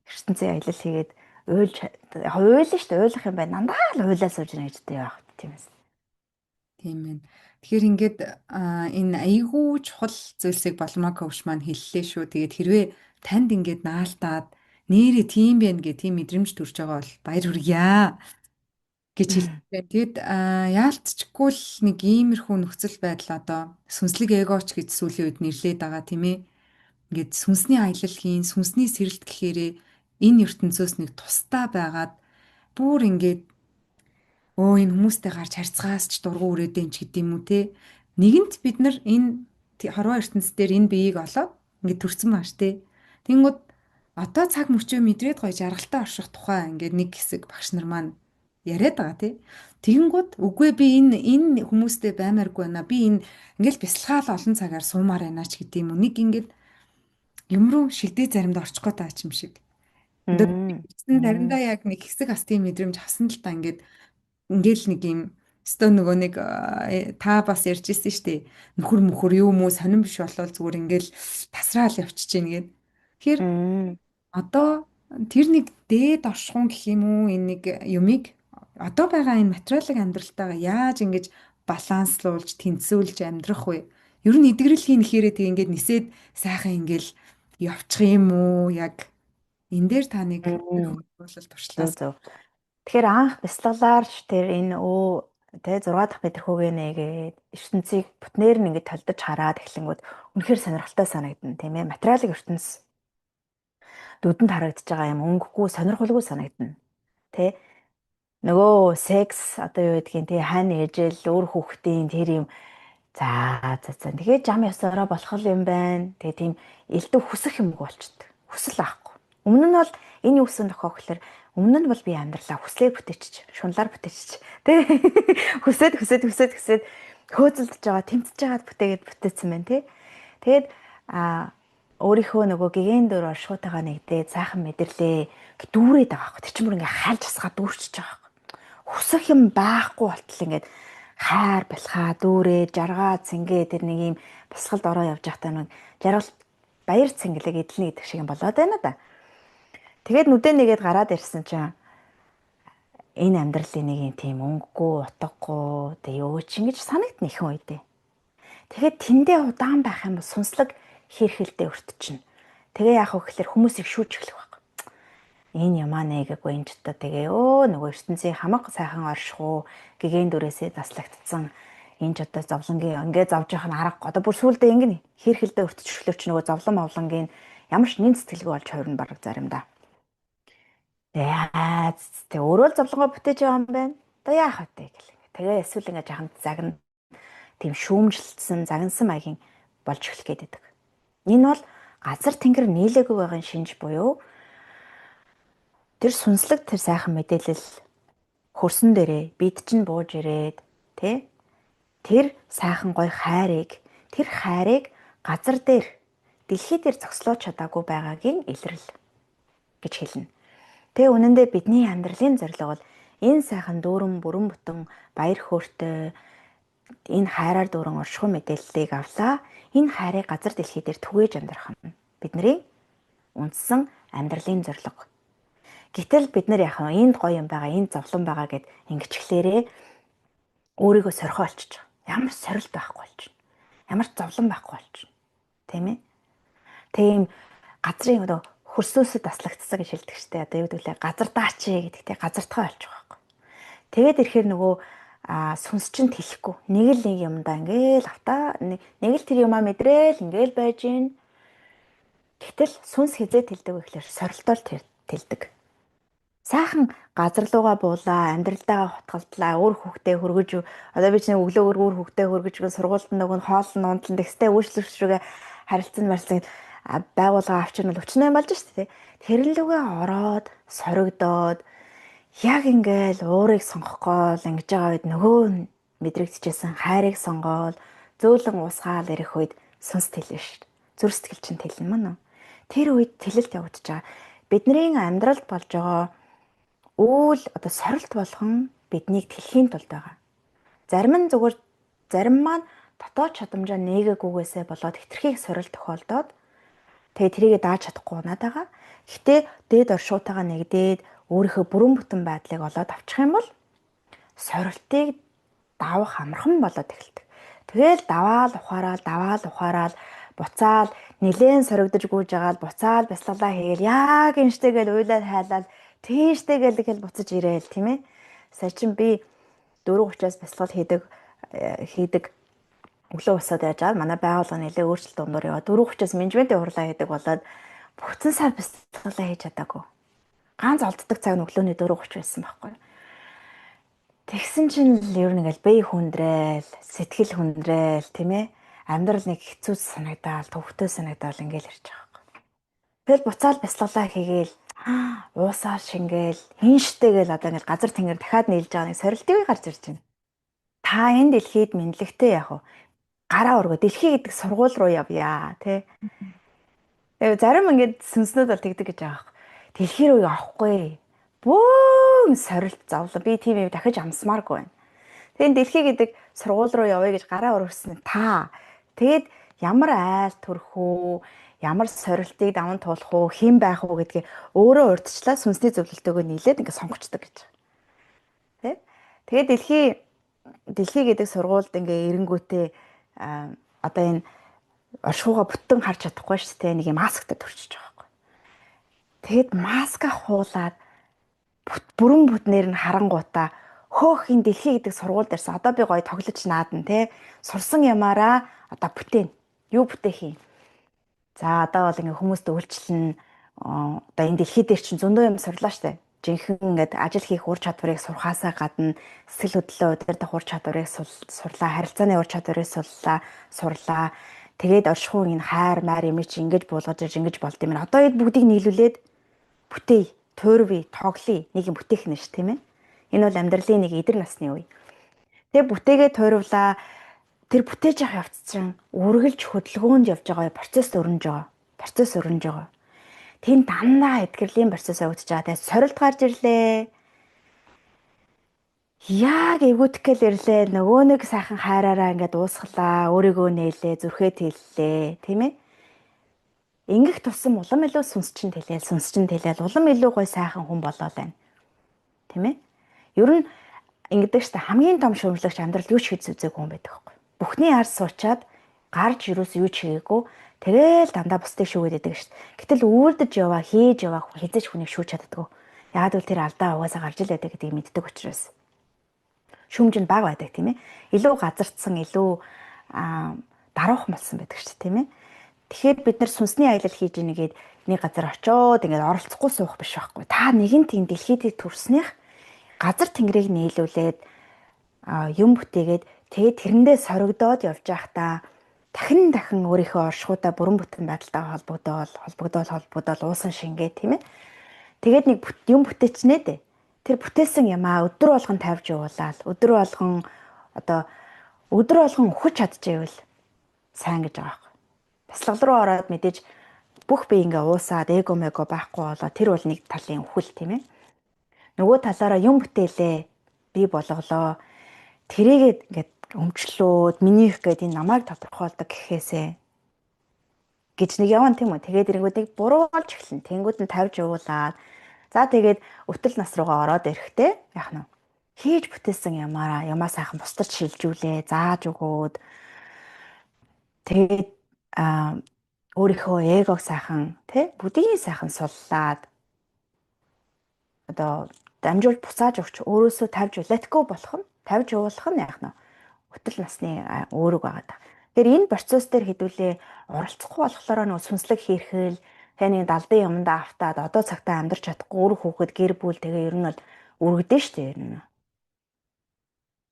ертөнцийн аялал хийгээд уйлна шүү дээ. Уйлах юм байна. Дандаа л уйлаа сууж байна гэж дээ яах тийм ээ. Тийм ээ. Тэгэхээр ингээд энэ айгүй чухал зүйлсийг Балмаа коуч маань хэллээ шүү. Тэгээд хэрвээ танд ингээд наалтаад нэрээ тийм байх гэх тийм мэдрэмж төрж байгаа бол баяр хүргье гэж хэлсэн. Тэгэд яалтчгүй л нэг иймэрхүү нөхцөл байдал одоо сүнслэг эгоч гэж сүүлийн үед нэрлээд байгаа тийм ээ. Ингээд сүнсний аялал хийн, сүнсний сэрэлт гэхээрээ энэ ертөнцөөс нэг тусдаа байгаад бүр ингээд энэ хүмүүстэй гарч харьцахаас ч дургу үрээдэн ч гэдэм үү те. Нэгэнт бид нар энэ хорвоо ертөнцийн дээр энэ биеийг олоод ингээд төрсөн маш те. Тэнгүүд Одоо цаг мөчөө мэдрээд гоё жаргалтай орших тухай ингээд нэг хэсэг багш нар маань яриад байгаа тий. Тэгэнгүүт үгүй би энэ хүмүүстэй баймааргүй байна. Би энэ ингээл бясалгаал олон цагаар суумаар байна ч гэдэм юм. Нэг ингээд юм руу шилдээ заримдаа орчих гээд байгаа юм шиг. Тэгсэн заримдаа яг нэг хэсэг бас тийм мэдрэмж авсан л та ингээл нэг юм өстөө нөгөө нэг та бас ярьж ирсэн шүү дээ. Нөхөр мөхөр юу мүү сонирн биш болол зүгээр ингээл тасраал явчих чинь гээд. Тэгэхээр одоо тэр нэг дээд оршихуун гэх юм уу энэ нэг юмыг одоо байгаа энэ материалын амьдралтайгаа яаж ингэж баланслуулж тэнцвүүлж амьдрах вэ? Ер нь эдгэрэл хийн ихээрээ тэг ингээд нисээд сайхан ингээл явчих юм уу яг энэ дээр та нэг хөлбөрлөлт Зөв туршлаас. зөв. Тэгэхээр анх бяцлаглаарч тэр энэ тэ 6 дахь мэдрэхүүгээ нээгээд ертөнцийг бүтнээр нь ингээд толдож хараад эхлэнгүүд үнэхээр сонирхолтой санагдана тийм ээ. Материалын ертөнц дүдэнд харагдаж байгаа юм өнгөгүй сонирхолгүй санагдана. Тэ нөгөө секс одоо юу гэдгийг тий хань ээжэл өөр хүүхдийн тэр юм за тэгээд зам ёсороо болох юм байна. Тэгээ тийм элдв хүсэх юмгүй болчихдээ. Хүсэл байхгүй. Өмнө нь бол энэ юу гэсэн тохиох гэхээр өмнө нь бол би амьдралаа хүслээр бүтээчих, шунлаар бүтээчих. Тэ хүсээд хөөцөлдөж байгаа, тэмцэж байгаад бүтээсэн байна тий. Тэгээд өөрийнхөө нөгөө гэгэн дөр оршихуйтайгаа нэгдээд сайхан мэдэрлээ гэ дүүрээд байгаа байхгүй. Тэр чинь бүр ингээ хальж асгаа дүүрчихэж байгаа байхгүй. Хүсэх юм байхгүй болтол ингээд хайр балхаа дүүрээ жаргаа цэнгээ тэр нэг юм бясалгалд ороо явж байхдаа нэг жаргал баяр цэнгэлэг эдлэнэ гэдэг шиг юм болоод байна да. Тэгээд нүдэ нэгээд гараад ирсэн чинь энэ амьдралын нэг юм тийм өнгөгүй утгагүй тэг юу ч ингэж санагдна ихэнх үедээ. Тэгээд тэндээ удаан байх юм бол сүнслэг хэрхэлдээ өртчихнэ. Тэгээ яах вэ гэхээр хүмүүс их шүүж эхлэх баг. Энэ ямаа нэгэгүй энэ ч одоо тэгээ нөгөө ертөнцийн хамаг сайхан орших уу гэгэн дүрээсээ заслагдсан энэ ч одоо зовлонгийн ингээ зовж явах нь аргагүй. Одоо бүр сүулдэ ингэнэ хэрхэлдээ өртчихлөөч нөгөө зовлон мовлонгийн ямар ч нэн сэтгэлгүй болж хувирна баг заримдаа. Тэгээ өөрөө л зовлонгоо бүтээж байгаа юм байна. Одоо яах вэ гэл. Тэгээ эсвэл ингээ жахан загна тийм шүүмжилсэн загнасан маягийн болж эхлэх гээд байдаг. Энэ бол газар тэнгэр нийлээгүй байгаа шинж буюу тэр сүнслэг тэр сайхан мэдээлэл хөрсөн дээрээ бид чинь бууж ирээд тий тэр сайхан гой хайрыг газар дээр дэлхий дээр зогслоо чадаагүй байгаагийн илрэл гэж хэлнэ. Тэгээ үнэндээ бидний амьдралын зорилго бол энэ сайхан дүүрэн бүрэн бүтэн баяр хөөртэй энэ хайраар дүүрэн оршихуй мэдээллийг авлаа. Энэ хайрыг газар дэлхий дээр түгээж амьдрах нь бидний үндсэн амьдралын зорилго. Гэтэл бид нар яах вэ? Энд гоё юм байгаа, энд зовлон байгаа гэд ингэчглээрээ өөрийгөө сорхио олчиж байгаа. Ямар сорилт байхгүй болчихно. Ямар зовлон байхгүй болчихно. Тийм ээ? Тийм газрын одоо хөрсөөсөд таслагдсан гэж хэлдэг штеп. Одоо юу гэвэл газар даачи гэдэгтэй газартгаа олчих байхгүй. Тэгээд ирэхээр нөгөө сүнс чинь тэлэхгүй. Нэг л нэг юмдаа ингээл автаа нэг л тэр юмаа мэдрээл ингээл байж гин. Гэтэл сүнс хизээ тэлдэг вэ гэхээр сорилтоор тэлдэг. Сайхан газар руугаа буулаа, амьдралдаа хутгалдлаа, өөр хүүхдээ хөргөж одоо би чинь өглөөгөр өөр хүүхдээ хөргөж сургуульд нөгөө хоол нь унтлан тэгстэй үйлчлэгчрүүгээ харилцан барьсан байгууллага авчирнал өчнөө болж штэ тий. Тэрнлүүгээ ороод соригдоод яг ингээл уурыг сонгохгүй л ингэж байгаа үед нөгөө мэдрэгдчихсэн хайрыг сонгоод зөөлөн уусгаал ирэх үед сүнс тэлнэ штэ. Зүр сэтгэл чинь тэлнэ мөн үү? Тэр үед тэлэлт явагдаж байгаа. Бидний амьдралд болж байгаа үйл одоо сорилт болгон биднийг тэлхийн тулд байгаа. Зарим маань дотоод чадамжаа нээгэгүйгээсээ болоод хитрхийг сорилт тохиолдоод тэгээ тэрийгэ дааж чадахгүй унаад байгаа. Гэхдээ дээд оршуутайгаа нэгдээд өөрийнхөө бүрэн бүтэн байдлыг олоод авчих юм бол сорилтыг давах амархан болоод эхэлдэг. Тэгэл даваал ухаарал буцаал нилээн соригдож гүйж агаал буцаал бясалгалаа хийгээл яг инштэйгээл уйлаад хайлаад тийштэйгээл тэгэл буцаж ирээл тийм ээ. Сая чин би 4:30-аас бясалгал хийдэг өглөө усаад яаж аа манай байгууллага нэлээ өөрчлөлт дундуур яваа 4:30-аас менежментийн хурлаа хийдэг болоод бүтэн сар бясалгалаа хийж чадаагүй. Ганц олддог цаг нь өглөөний 4:30 байсан байхгүй. Тэгсэн чинь ер нь ингээл бие хүндрээл, сэтгэл хүндрээл тийм ээ. Амьдрал нэг хэцүү санагдаал, төвхтэй санагдаал ингээл ирж байгаа байхгүй. Тэгэл буцаал бяцлаглаа хийгээл уусаа шингээл хин штэ гээл одоо ингээд газар тэнгэр дахиад нийлж байгаа нэг сорилтыг гарч ирж байна. Та энэ дэлхийд мэдлэгтэй яг уу гараа өргөө дэлхий гэдэг сургууль руу явъя тий. Тэгээ зарим ингээд сүнснүүд бол тэгдэг гэж байгаа юм. Дэлхий рүү явахгүй. Бөөн сорилт зовлон би тийм юм дахиж амсмааргүй байна. Тэгээд дэлхий гэдэг сургууль руу явъя гэж гараа өргөсөн та. Тэгээд ямар айл төрөх үү, ямар сорилтыг даван туулах уу, хэн байх уу гэдгээ өөрөө урдчлаа сүнсний зөвлөлтөөгөө нийлээд ингээд сонгочдөг гэж. Тэ? Тэгээд дэлхий гэдэг сургуульд ингээ эренгүүтээ одоо энэ оршихуйгаа бүтэн харж чадахгүй шүү дээ. Нэг юм масктай төрчихөж байгаа байхгүй. Тэгэд маска хуулаад бүрэн бүтнээр нь харангуудаа хөөх энэ дэлхий гэдэг сургууль дээрсэн одоо би гоё тоглож наадна те сурсан ямаараа одоо бүтээн юу бүтээх юм. За одоо бол ингээ хүмүүст үйлчлэн одоо энэ дэлхий дээр чинь зөндөө юм сурлаа штэ. Жинхэнэ ингээд ажил хийх ур чадварыг сурхаасаа гадна сэтгэл хөдлөлөө удирдах ур чадварыг сурлаа, харилцааны ур чадварыг сурлаа. Тэгээд оршихуйн энэ хайр майр юм чи ингэж буулгаж ирж ингэж болд юм. Одоо энэ бүгдийг нийлүүлээд бүтээе, туурвий, тоглоё, нэг юм бүтээх нь ш тийм ээ. Энэ бол амьдралын нэг эдэр насны үе. Тэгээ бүтээгээ туурвлаа. Тэр бүтээж явах явц чинь үргэлж хөдөлгөөнд явж байгаа процесс өрнөж байгаа. Тийм дандаа эдгэрлийн процесс явагдаж байгаа. Тэгээ сорилт гарч ирлээ. Яг эвгүүтгэл ирлээ. Нөгөө нэг сайхан хайраараа ингээд уусглаа, өөрийгөө нээлээ, зүрхээ тэллээ, тийм ээ. Ингэх тусам улам илүү сүнс чинь тэлээл, улам илүү гой сайхан хүн болоо байна. Тийм ээ. Ер нь ингэдэг ч та хамгийн том шөмжлөгч амьдрал юу ч хийж үзээгүй хүн байдаг байхгүй. Бүхний ард суучаад гарч юус юу ч хийгээгүй тэгэл дандаа бусдыг шүүгээд байдаг шүү дээ. Гэтэл үйлдэж яваа, хийж яваа хүн хизээч хүнийг шүүж чаддаггүй. Яг л тэр алдаа угаасаа гарч ил байдаг гэдгийг мэддэг учраас. Шүүмж нь бага байдаг тийм ээ. Илүү газардсан, илүү даруухан болсон байдаг шүү дээ тийм ээ. Тэгэхээр бид нар сүнсний аялал хийж ийгээд нэг газар очиод ингээд оролцохгүй суух биш байхгүй. Та нэгэн тийм дэлхийд төрснийх газар тэнгэрийг нийлүүлээд юм бүтээгээд тэгээд тэрэндээ соригдоод явж байхдаа дахин өөрийнхөө оршихуудаа бүрэн бүтэн байдалтай холбогдоод уусан шингээ тийм ээ. Тэгээд нэг юм бүтээчнээ дээ. Тэр бүтээсэн юмаа өдөр болгон тавьж явуулаад өдөр болгон өгч чадчихвэл сайн гэж байгаа юм. Бяцлал руу ороод мэдээж бүх бие ингээ уусаад эго байхгүй болоо тэр бол нэг талын үхэл тийм ээ. Нөгөө талаараа юм бүтээлээ би болголоо. Тэрийгээд ингээд өмчлөөд минийх гэдэг энэ намайг тодорхойлдог гэхээсээ гэж нэг явна тийм үү. Тэгээд эрэнгүүдийг буруулж эхэлнэ. Тэнгүүд нь тавьж явуулаад за тэгээд өтөл нас руугаа ороод ирэхдээ яах нь хийж бүтээсэн ямаа сайхан бусдад шилжүүлээ, зааж өгөөд тэгээд өөрийнхөө эгог сайхан тий бүдгийн сайхан суллаад одоо дамжуулж буцааж өгч өөрөөсөө тавьж let go болох нь тавьж явуулах нь яах нь өтөл насны өөрөг байгаа даа. Тэгэхээр энэ процесс дээр хэдүүлээ оролцохгүй болохоор нөө сүнслэг хийрхэл таны далдын юмдаа автаад одоо цагтаа амьдарч чадахгүй өөр хүүхэд гэр бүл тэгээ ер нь бол өргөдөн штэ ер нь.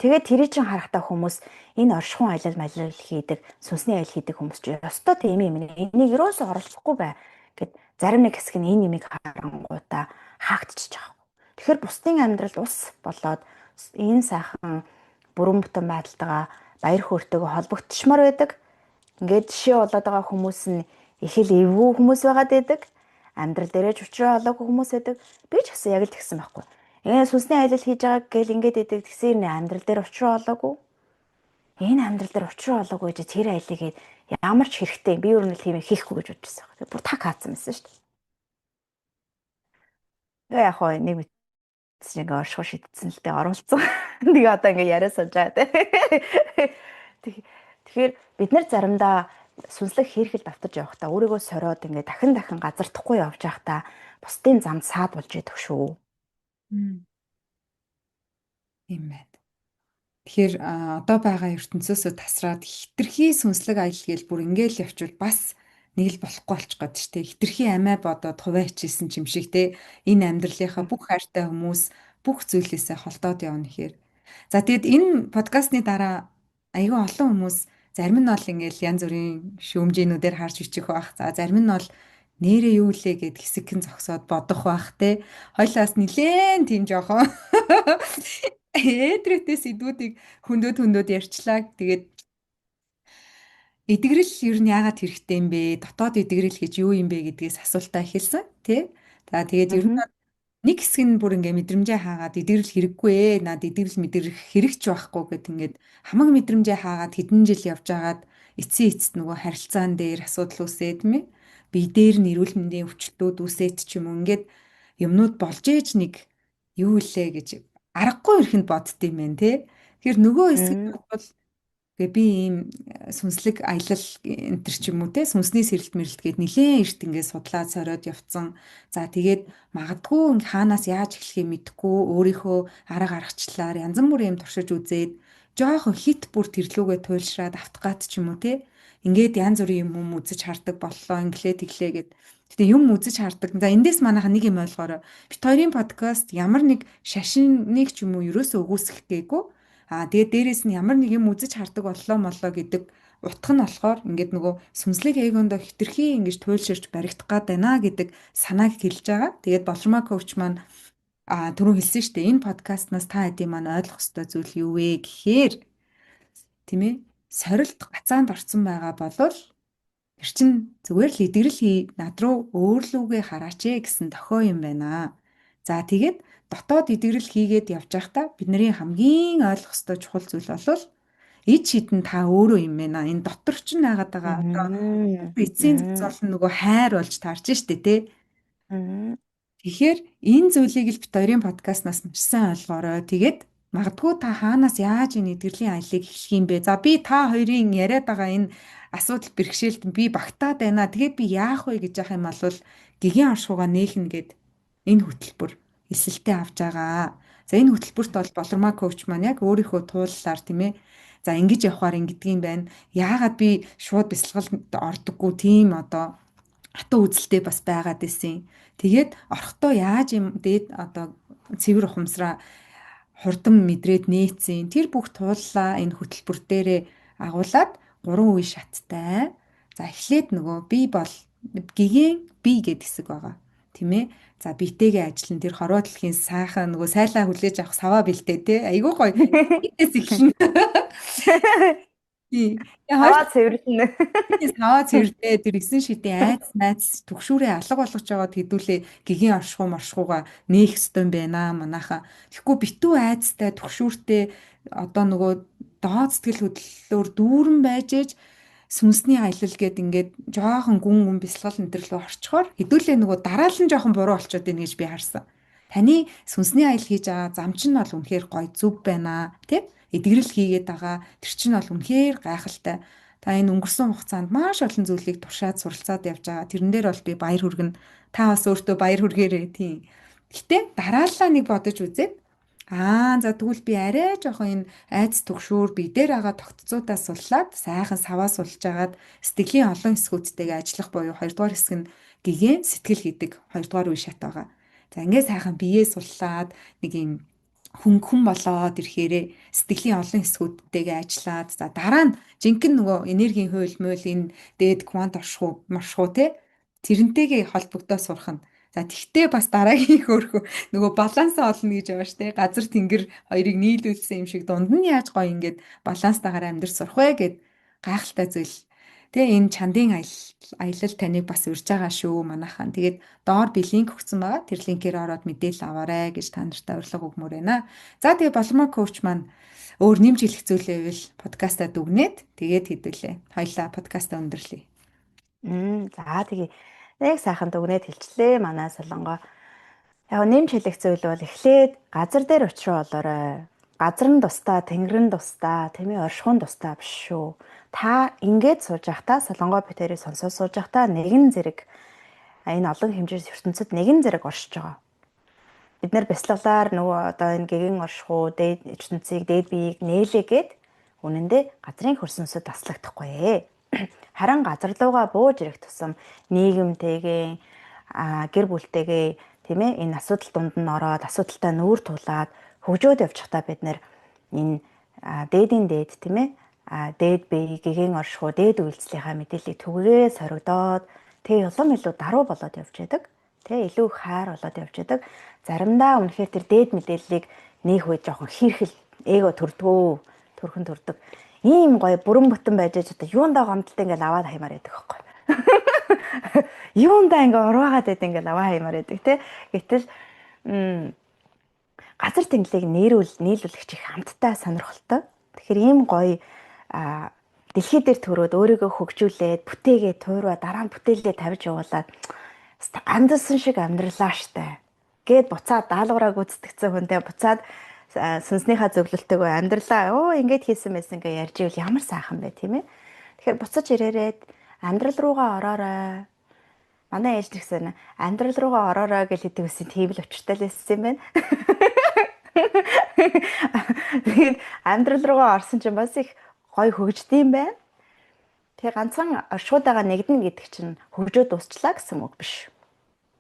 Тэгээд тэрий чин харахтаа хүмүүс энэ оршихуйн аялал хийдэг, сүнсний аялал хийдэг хүмүүс ч ёстой тийм юм. Энийг ерөөсөө оролцохгүй бай гэд зарим нэг хэсэг нь энэ юмыг харангуудаа хаагдчихж байгаа. Тэгэхээр бусдын амьдрал ус болоод энэ сайхан бүрэн бүтэн байдалтайгаа баяр хөөртэйгөө холбогдчихмаар байдаг. Ингээд жишээ болоод байгаа хүмүүс нь их л эвгүй хүмүүс байгаад байдаг. Амьдрал дээрээ ч учраа олоогүй хүмүүс байдаг. Би ч гэсэн яг л тэгсэн байхгүй. Сүнсний аялал хийж байгаа гэл ингээд байдаг тэгсээр нэ амьдрал дээр учраа олоогүй. Энэ амьдрал дээр учраа олоогүй гэж тэр аялалыг ямар ч хэрэгтэй би өөр нь л тийм хийхгүй гэж бодчихсон. Бүр таг хаацсан байсан шүү дээ. Тэгээ яг хоо нэг ингээ оршихуй шидсэн л дээ оруулсан. Тэгээ одоо ингээ яриа сууж байгаа те. Тэгэхээр бид нар заримдаа сүнслэг хийрхэл давтаж явахдаа өөрийгөө сориод ингээ дахин газардахгүй явж байхдаа бусдын замд саад болж идэх шүү. Тийм байна. Тэгэхээр одоо байгаа ертөнцөөсөө тасраад хитрхи сүнслэг аялал гээл бүр ингээл явчвал бас нэг л болохгүй болчих гээд ч тийм хитрхи амиа бодоод хуваачихсан юм шиг те энэ амьдралынхаа бүх хайртай хүмүүс бүх зүйлээсээ холдоод явна гэхээр. За тэгэд энэ подкастны дараа аюул олон хүмүүс зарим нь бол ингээл янз бүрийн шүүмжийнүүдээр харж бичих байх. За зарим нь бол нэрээ юу лээ гэд хэсэгхэн зогсоод бодох бах те. Хойлоос нилээн тийм жоохон эдрэтэ сэдвүүдийг хөндөд ярьчлаа. Тэгээд эдгэрэл ер нь яагаад хэрэгтэй юм бэ? Дотоод эдгэрэл гэж юу юм бэ гэдгээс асуултаа эхэлсэн тий. За тэгээд ер нь Аа. нэг хэсэг нь бүр ингээ мэдрэмжээ хаагаад эдгэрэл хэрэггүй ээ. Наад эдгэрэл мэдрэх хэрэгч байхгүй гэд ингээд хамаг мэдрэмжээ хаагаад хэдэн жил явж агаад эцсийн эцэст нөгөө харилцаан дээр асуудал үүсээ тийм ээ. Бие дээр нь эрүүл мэндийн өвчлөлтүүд үүсээд ч юм уу ингээд юмнууд болж ээж нэг юу илээ гэж аргагүй ихэнд бодд юм байна тий. Тэгэхээр нөгөө хэсэг нь бол тэгээ би ийм сүнслэг аялал энэ төр ч юм уу те сүнсний сэрэлт мэрэлт гээд нилээн эрт ингээд судлаад сориод явцсан. За тэгээд магадгүй хаанаас яаж эхлэхээ мэдэхгүй өөрийнхөө арга аргачлалаар янз бүрийн юм туршиж үзээд жоохон хит бүр тэрлүүгээ туйлшраад автогат ч юм уу те ингээд янз бүрийн юм үзэж хардаг боллоо инглээ тэглээ гэд. Гэтэ юм үзэж хардаг. За эндээс манайха нэг юм ойлгоорой. Бит хоёрын подкаст ямар нэг шашиныг ч юм уу ерөөсөө өгөөсгөх гээгүй. Тэгээд дээрэс нь ямар нэг юм үзэж хардаг боллоо моллоо гэдэг утга нь болохоор ингээд нөгөө сүнслэг эйгондо хитрхи ингэж туйлширч баригдах гад байна гэдэг санааг хэлж байгаа. Тэгээд болмаа коуч маань түрүү хэлсэн шүү дээ. Энэ подкастнаас та хэдийн маань ойлгох ёстой зүйл юу вэ гэхээр тийм ээ сорилт гацаанд орсон байгаа болвол тэр чин зүгээр л идэгрэл над руу өөрлөвгөө хараач ээ гэсэн дохио юм байна. За тэгээд дотоод идэгрэл хийгээд явж байхдаа бидний хамгийн ойлгох ёстой чухал зүйл бол ид шидэн та өөрөө юм байна. Энэ дотор ч найгаад байгаа. Одоо эцсийн зохицол нь нөгөө хайр болж таарч штэ тий. Тэгэхээр энэ зүйлийг л бит хоёрын подкастнаас маш сайн ойлгоорой. Тэгээд магадгүй та хаанаас яаж энэ эдгэрлийн аяллыг эхлэх юм бэ? За би та хоёрын яриад байгаа энэ асуудал бэрхшээлд би багтаад байна. Тэгээд би яах вэ гэж яах юм бол гэгийн оршууга нээлнэ гэд энэ хөтөлбөр эсэлтээ авч байгаа. За энэ хөтөлбөрт бол болормаа коуч маань яг өөрийнхөө тууллаар тийм ээ. За ингэж явахаар ингэдгийм байна. Яагаад би шууд бясалгалд ордоггүй тийм одоо хатуу үзэлтэй бас байгаад байсан. Тэгээд орохдоо яаж юм дээд одоо цэвэр ухамсараа хурдан мэдрээд нээцэн тэр бүх тууллаа энэ хөтөлбөр дээрээ агуулад 3 үе шаттай. За эхлээд нөгөө би бол гэгийн би гэдэг хэсэг байгаа. Тийм ээ. За битэйгээ ажиллан тэр хорвоо дэлхийн сайхан нөгөө сайлаа хүлээж авах саваа бэлтээ те. Айгуу гоё. Битээс эхэлнэ. Тийм. Хаваа цэвэрлэнэ. Саваа цэвэрлээ тэр 9 шидийн айц найц төгшүүрээ алга болгож жагаад хэдүүлээ гэгийн оршихуй маршихууга нээх ёстой юм байна манайха. Тэгэхгүй битүү айцтай төгшүүртэй одоо нөгөө доод сэтгэл хөдлөлөөр дүүрэн байж ээж сүнсний аялал гээд ингээд жоохон гүн бясалгал энэ төр рүү орчхоор хэдүүлээ нөгөө дараалан жоохон буруу болчиход байна гэж би харсан. Таны сүнсний аялал хийж байгаа зам чинь бол үнэхээр гоё зүв байна тий? Эдгэрэл хийгээд байгаа тэр чинь бол үнэхээр гайхалтай. Та энэ өнгөрсөн хугацаанд маш олон зүйлийг туршаад суралцаад явж байгаа. Тэрэн дээр бол би баяр хүргэнэ. Та бас өөртөө баяр хүргээрэй тийм. Гэтэ дарааллаа нэг бодож үзээд за тэгвэл би арай жоохон энэ айц төгшүүр би дээр байгаа тогтцоодаа суллаад сайхан саваа сулж агаад сэтгэлийн олон хэсгүүдтэйгээ ажиллах буюу хоёрдугаар хэсэг нь гэгээн сэтгэл гэдэг хоёрдугаар үе шат байгаа. За ингээд сайхан биеэ суллаад нэг юм хүн болоод ирэхээрээ сэтгэлийн олон хэсгүүдтэйгээ ажиллаад за дараа нь жинхэнэ нөгөө энергийн хууль мөл энэ дээд квант маршруу те тэрнтэйгээ холбогдоо сурах нь. За тэгтээ бас дараагийн хөөрхөө нөгөө балансаа олно гэж байгаа штэ. Газар тэнгэр хоёрыг нийлүүлсэн юм шиг дунд нь яаж гоё ингээд баланстайгаар амьдрах сурах вэ гэд гайхалтай зүйл. Тэгээ энэ чандын аялал таныг бас урьж байгаа шүү манайхан. Тэгээд доор би линк өгсөн байгаа. Тэр линкээр ороод мэдээлэл аваарэ гэж та нартай урилга өгмөр байна. За тэгээ болмоо коуч маань өөр нэмж хэлэх зүйлээ ивэл подкастаа дүгнээд тэгээд хэдүүлээ. Хоёлаа подкастаа өндөрлөе. За тэгээ нэг сайхан дүгнээд хэлчлээ манай Солонгоо. Яг нэмж хэлэх зүйл бол эхлээд газар дээр учруу болоорой. Газар нь тусдаа, тэнгэр нь тусдаа, тэмээ оршихуун тусдаа биш шүү. Та ингээд сууж байхдаа Солонгоо битэрийг сонсоод сууж байхдаа нэгэн зэрэг энэ олон хэмжээс ертөнцид нэгэн зэрэг оршиж байгаа. Бид нар бяцлаглаар нөгөө одоо энэ гэгэн оршихуу, дээд ертөнцийг, дээд биеийг нээлээгээд үнэндээ газрын хөрсөнсөд таслагдахгүй. Харин газар руугаа бууж ирэх тусам нийгэмтэйгээ гэр бүлтэйгээ тийм ээ энэ асуудал дунд нь ороод асуудалтай нүүр тулаад хөгжөөд явж байхдаа бид нэр энэ дээдийн дээд тийм ээ дээд бие гэгийн оршихуй дээд үйлчлэлийнхаа мэдээллийг түгээрээ соригдоод Тэгээ улам илүү даруй болоод явж байдаг. Тэ илүү их хайр болоод явж байдаг. Заримдаа үнэхээр тэр дээд мэдээллийг нээх үед жоохон хийрхэл эго төрхөн төрдөг. Ийм гоё бүрэн бүтэн байж одоо юундаа гомдолтой ингээл аваад хаймаар байдаг байхгүй. Юундаа ингээ ураагаад байдаг ингээл аваа хаймаар байдаг те. Гэтэл газар тэнглийг нийлүүлэгч их хамттай сонирхолтой. Тэгэхээр ийм гоё дэлхий дээр төрөөд өөрийгөө хөгжүүлээд бүтээгээд туураа дараа нь бүтээлдээ тавьж явуулаад амьдсан шиг амьдралаа штэ гэд буцаад даалгавраа гүйцэтгэсэн хүнтэй буцаад сүнснийхаа зөвлөлтөөгөө амьдралаа ингэж хийсэн байсан гэж ярьж ивэл ямар сайхан бэ тийм ээ. Тэгэхээр буцаж ирээрээд амьдрал руугаа ороорой. Манай ээж гэсэн амьдрал руугаа ороорой гэж хэлдэг байсан тийм л учиртай л байсан юм байна. Тэгээд амьдрал руугаа орсон чинь бас их гоё хөгждөм байна. Тэгээ ганцхан оршуудаага нэгдэнэ гэдэг чинь хөгжөө дуусчлаа гэсэн үг биш.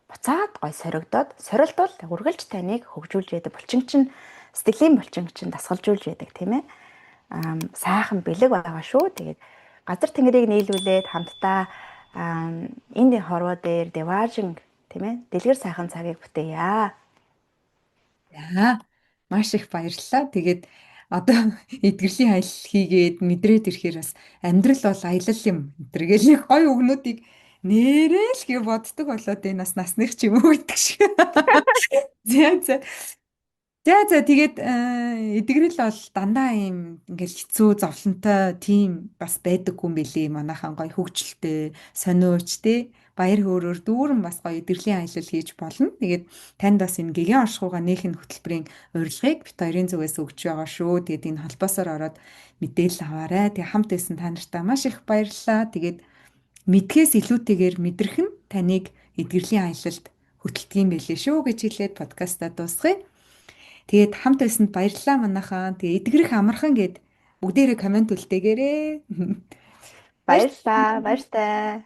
Буцаад гоё соригдоод сорилтвол үргэлж таныг хөгжүүлж яадаг булчин чинь сэтгэлийн булчин чинь дасгалжуулж яадаг тийм ээ. Сайхан бэлэг байгаа шүү. Тэгээд газар тэнгэрийг нийлүүлээд хамтдаа эндийн хорвоо дээр деважин тийм ээ дэлгэр сайхан цагийг бүтээе. Яа, маш их баярлалаа. Тэгээд одоо эдгэрлийн аялал хийгээд мэдрээд ирэхээр бас амьдрал бол аялал юм. Энтергээл нэг гоё өгнүүдийг нэрээ л гэж боддог болоод энэ бас насных ч юм уу гэдэг шиг. За за. За тэгээд эдгэрэл бол дандаа юм ингээл хэцүү зовлонтой тийм бас байдаггүй юм билий. Манайхан гоё хөвгчлөлтэй, сониуч тий баяр хөөрөөр дүүрэн бас гоё эдгэрлийн аялал хийж болно. Тэгээд танд бас энэ гэгээн оршихуйгаа нээхэн хөтөлбөрийн урилгыг бит хоёрын зүгээс өгч байгаа шүү. Тэгээд энэ холбоосоор ороод мэдээлэл аваарай. Тэгээд хамт байсан та нартай маш их баярлалаа. Тэгээд мэдхээс илүүтэйгээр мэдрэх нь таныг эдгэрлийн аялалд хөтэлдэг юм байлээ шүү гэж хэлээд подкастаа дуусгая. Тэгээд хамт байсанд баярлалаа манайхаа. Тэгээ эдгэрэх амархан гэд бүгдээрээ комент үлдээгээрээ. Баярлалаа. Баяртай.